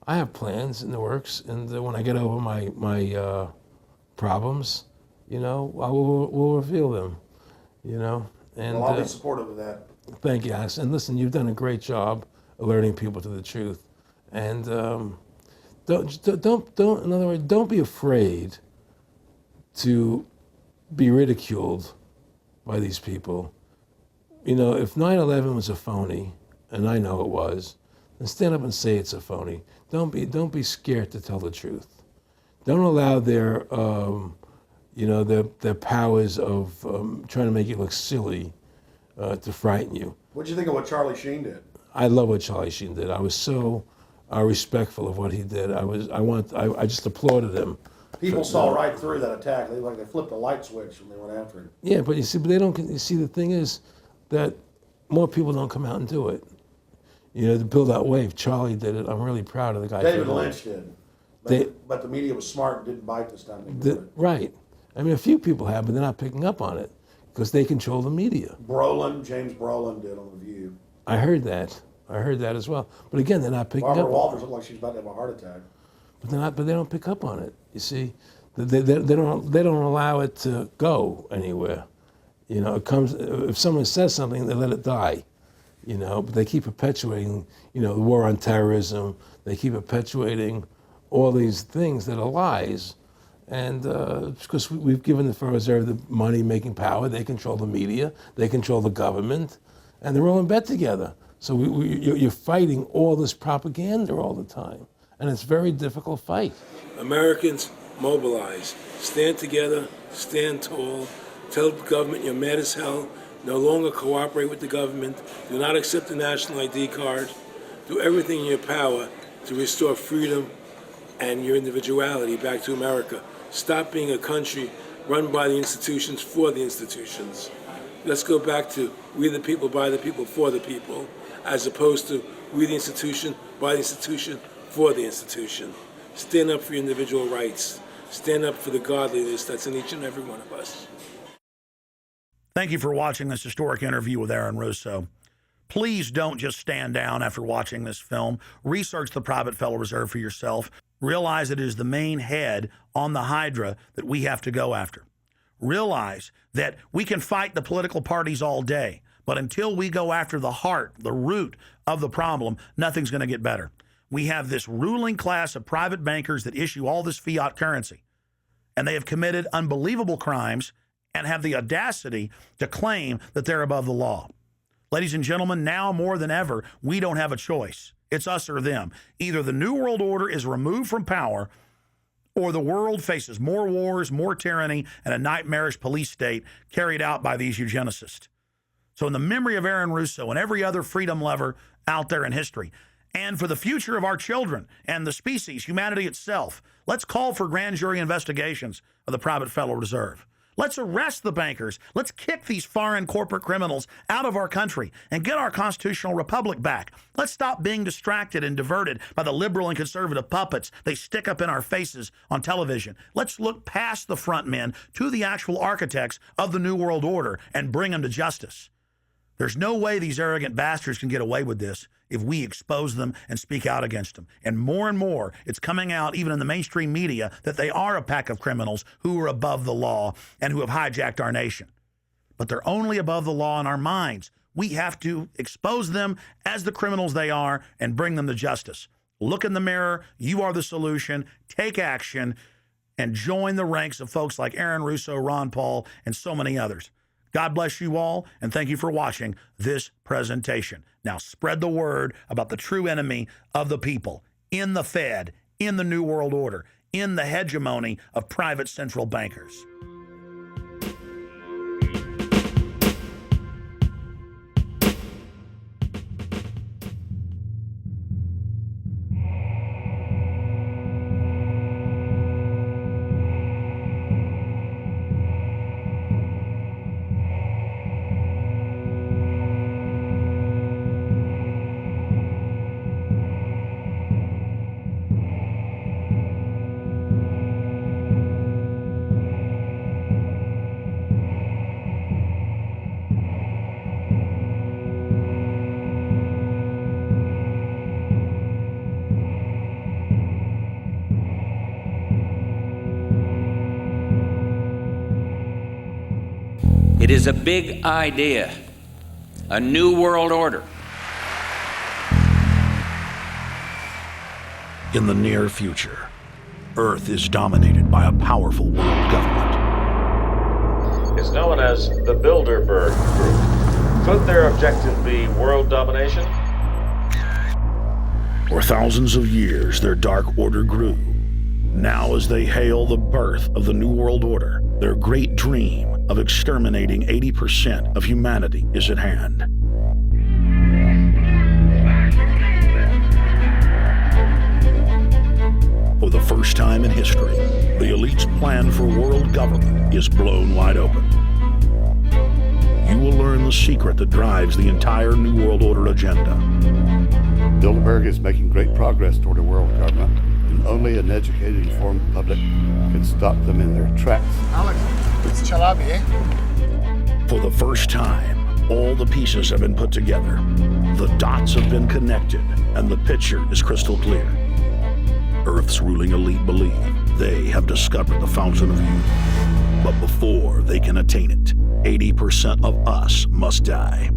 I have plans in the works, and when I get over my problems, you know, we'll reveal them, you know. And Well, I'll be supportive of that. thank you, Alex. And listen, you've done a great job alerting people to the truth. And don't, in other words, don't be afraid to be ridiculed by these people. You know, if 9/11 was a phony, and I know it was, then stand up and say it's a phony. Don't be scared to tell the truth. Don't allow their you know, their powers of trying to make you look silly to frighten you. What do you think of what Charlie Sheen did? I love what Charlie Sheen did. I was so respectful of what he did. I just applauded him. People saw right through that attack. They flipped a light switch when they went after him. Yeah, but they don't. You see, the thing is that more people don't come out and do it. You know, to build that wave. Charlie did it. I'm really proud of the guy. David Lynch did. But the media was smart and didn't bite this time. Right. I mean, a few people have, but they're not picking up on it because they control the media. James Brolin did on The View. I heard that as well. But again, they're not picking Barbara up. Walters looked like she's about to have a heart attack. But they don't pick up on it. You see, they don't allow it to go anywhere. You know, it comes if someone says something, they let it die. You know, but they keep perpetuating, you know, the war on terrorism. They keep perpetuating all these things that are lies. And because we've given the Federal Reserve the money-making power, they control the media, they control the government, and they're all in bed together. So you're fighting all this propaganda all the time, and it's a very difficult fight. Americans, mobilize. Stand together, stand tall. Tell the government you're mad as hell. No longer cooperate with the government. Do not accept the national ID card. Do everything in your power to restore freedom and your individuality back to America. Stop being a country run by the institutions for the institutions. Let's go back to we the people, by the people, for the people, as opposed to we the institution, by the institution, for the institution. Stand up for your individual rights. Stand up for the godliness that's in each and every one of us. Thank you for watching this historic interview with Erin Russo. Please don't just stand down after watching this film. Research the private Federal Reserve for yourself. Realize it is the main head on the Hydra that we have to go after. Realize that we can fight the political parties all day, but until we go after the heart, the root of the problem, nothing's going to get better. We have this ruling class of private bankers that issue all this fiat currency, and they have committed unbelievable crimes and have the audacity to claim that they're above the law. Ladies and gentlemen, now more than ever, we don't have a choice. It's us or them. Either the New World Order is removed from power, or the world faces more wars, more tyranny, and a nightmarish police state carried out by these eugenicists. So in the memory of Erin Russo and every other freedom lover out there in history, and for the future of our children and the species, humanity itself, let's call for grand jury investigations of the private Federal Reserve. Let's arrest the bankers. Let's kick these foreign corporate criminals out of our country and get our constitutional republic back. Let's stop being distracted and diverted by the liberal and conservative puppets they stick up in our faces on television. Let's look past the front men to the actual architects of the New World Order and bring them to justice. There's no way these arrogant bastards can get away with this if we expose them and speak out against them. And more, it's coming out even in the mainstream media that they are a pack of criminals who are above the law and who have hijacked our nation. But they're only above the law in our minds. We have to expose them as the criminals they are and bring them to justice. Look in the mirror. You are the solution. Take action and join the ranks of folks like Erin Russo, Ron Paul, and so many others. God bless you all, and thank you for watching this presentation. Now spread the word about the true enemy of the people in the Fed, in the New World Order, in the hegemony of private central bankers. It is a big idea, a new world order. In the near future, Earth is dominated by a powerful world government. It's known as the Bilderberg Group. Could their objective be world domination? For thousands of years, their dark order grew. Now, as they hail the birth of the New World Order, their great dream of exterminating 80% of humanity is at hand. For the first time in history, the elite's plan for world government is blown wide open. You will learn the secret that drives the entire New World Order agenda. Bilderberg is making great progress toward a world government, and only an educated, informed public can stop them in their tracks. Alex, it's Chalabi, eh? For the first time, all the pieces have been put together. The dots have been connected, and the picture is crystal clear. Earth's ruling elite believe they have discovered the fountain of youth. But before they can attain it, 80% of us must die.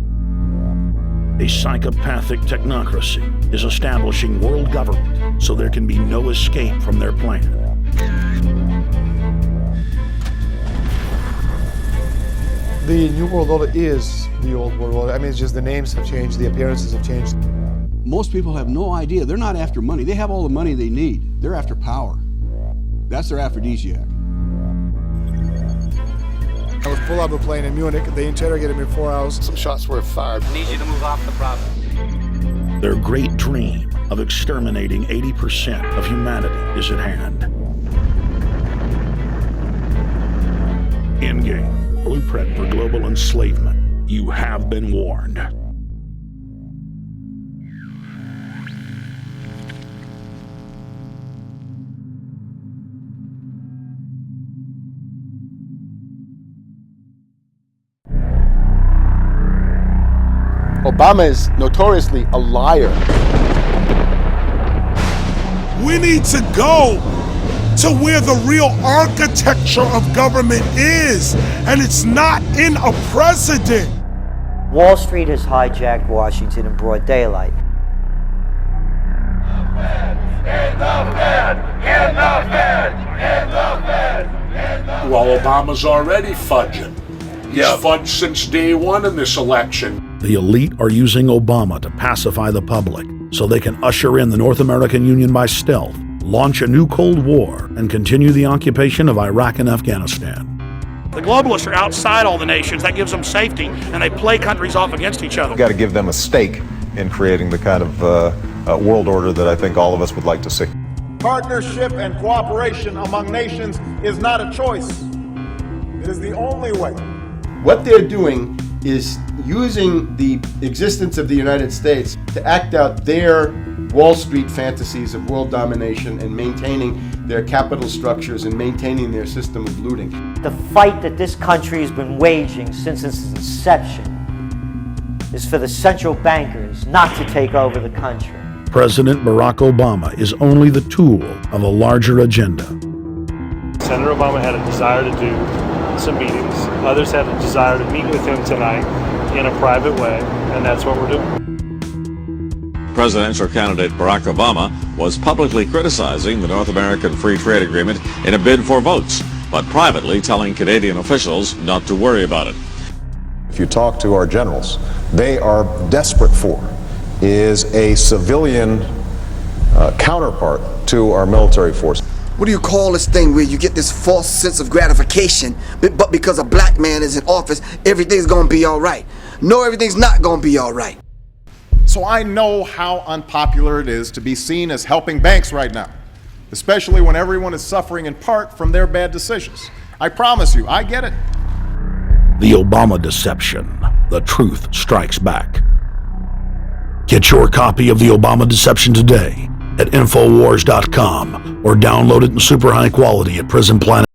A psychopathic technocracy is establishing world government so there can be no escape from their plan. The New World Order is the old world order. I mean, it's just the names have changed, the appearances have changed. Most people have no idea. They're not after money. They have all the money they need. They're after power. That's their aphrodisiac. I was pulled out of a plane in Munich. They interrogated me 4 hours. Some shots were fired. I need you to move off the property. Their great dream of exterminating 80% of humanity is at hand. Endgame, blueprint for global enslavement. You have been warned. Obama is notoriously a liar. We need to go to where the real architecture of government is, and it's not in a president. Wall Street has hijacked Washington in broad daylight. Well, Obama's already fudging. He's fudged since day one in this election. The elite are using Obama to pacify the public so they can usher in the North American Union by stealth, launch a new Cold War, and continue the occupation of Iraq and Afghanistan. The globalists are outside all the nations. That gives them safety, and they play countries off against each other. We've got to give them a stake in creating the kind of world order that I think all of us would like to see. Partnership and cooperation among nations is not a choice. It is the only way. What they're doing is using the existence of the United States to act out their Wall Street fantasies of world domination and maintaining their capital structures and maintaining their system of looting. The fight that this country has been waging since its inception is for the central bankers not to take over the country. President Barack Obama is only the tool of a larger agenda. Senator Obama had a desire to do some meetings. Others had a desire to meet with him tonight in a private way, and that's what we're doing. Presidential candidate Barack Obama was publicly criticizing the North American Free Trade Agreement in a bid for votes, but privately telling Canadian officials not to worry about it. If you talk to our generals, they are desperate for is a civilian counterpart to our military force. What do you call this thing where you get this false sense of gratification, but because a black man is in office, everything's gonna be all right? No, everything's not gonna be all right. So I know how unpopular it is to be seen as helping banks right now, especially when everyone is suffering in part from their bad decisions. I promise you, I get it. The Obama deception. The truth strikes back. Get your copy of The Obama Deception today at Infowars.com or download it in super high quality at Prison Planet.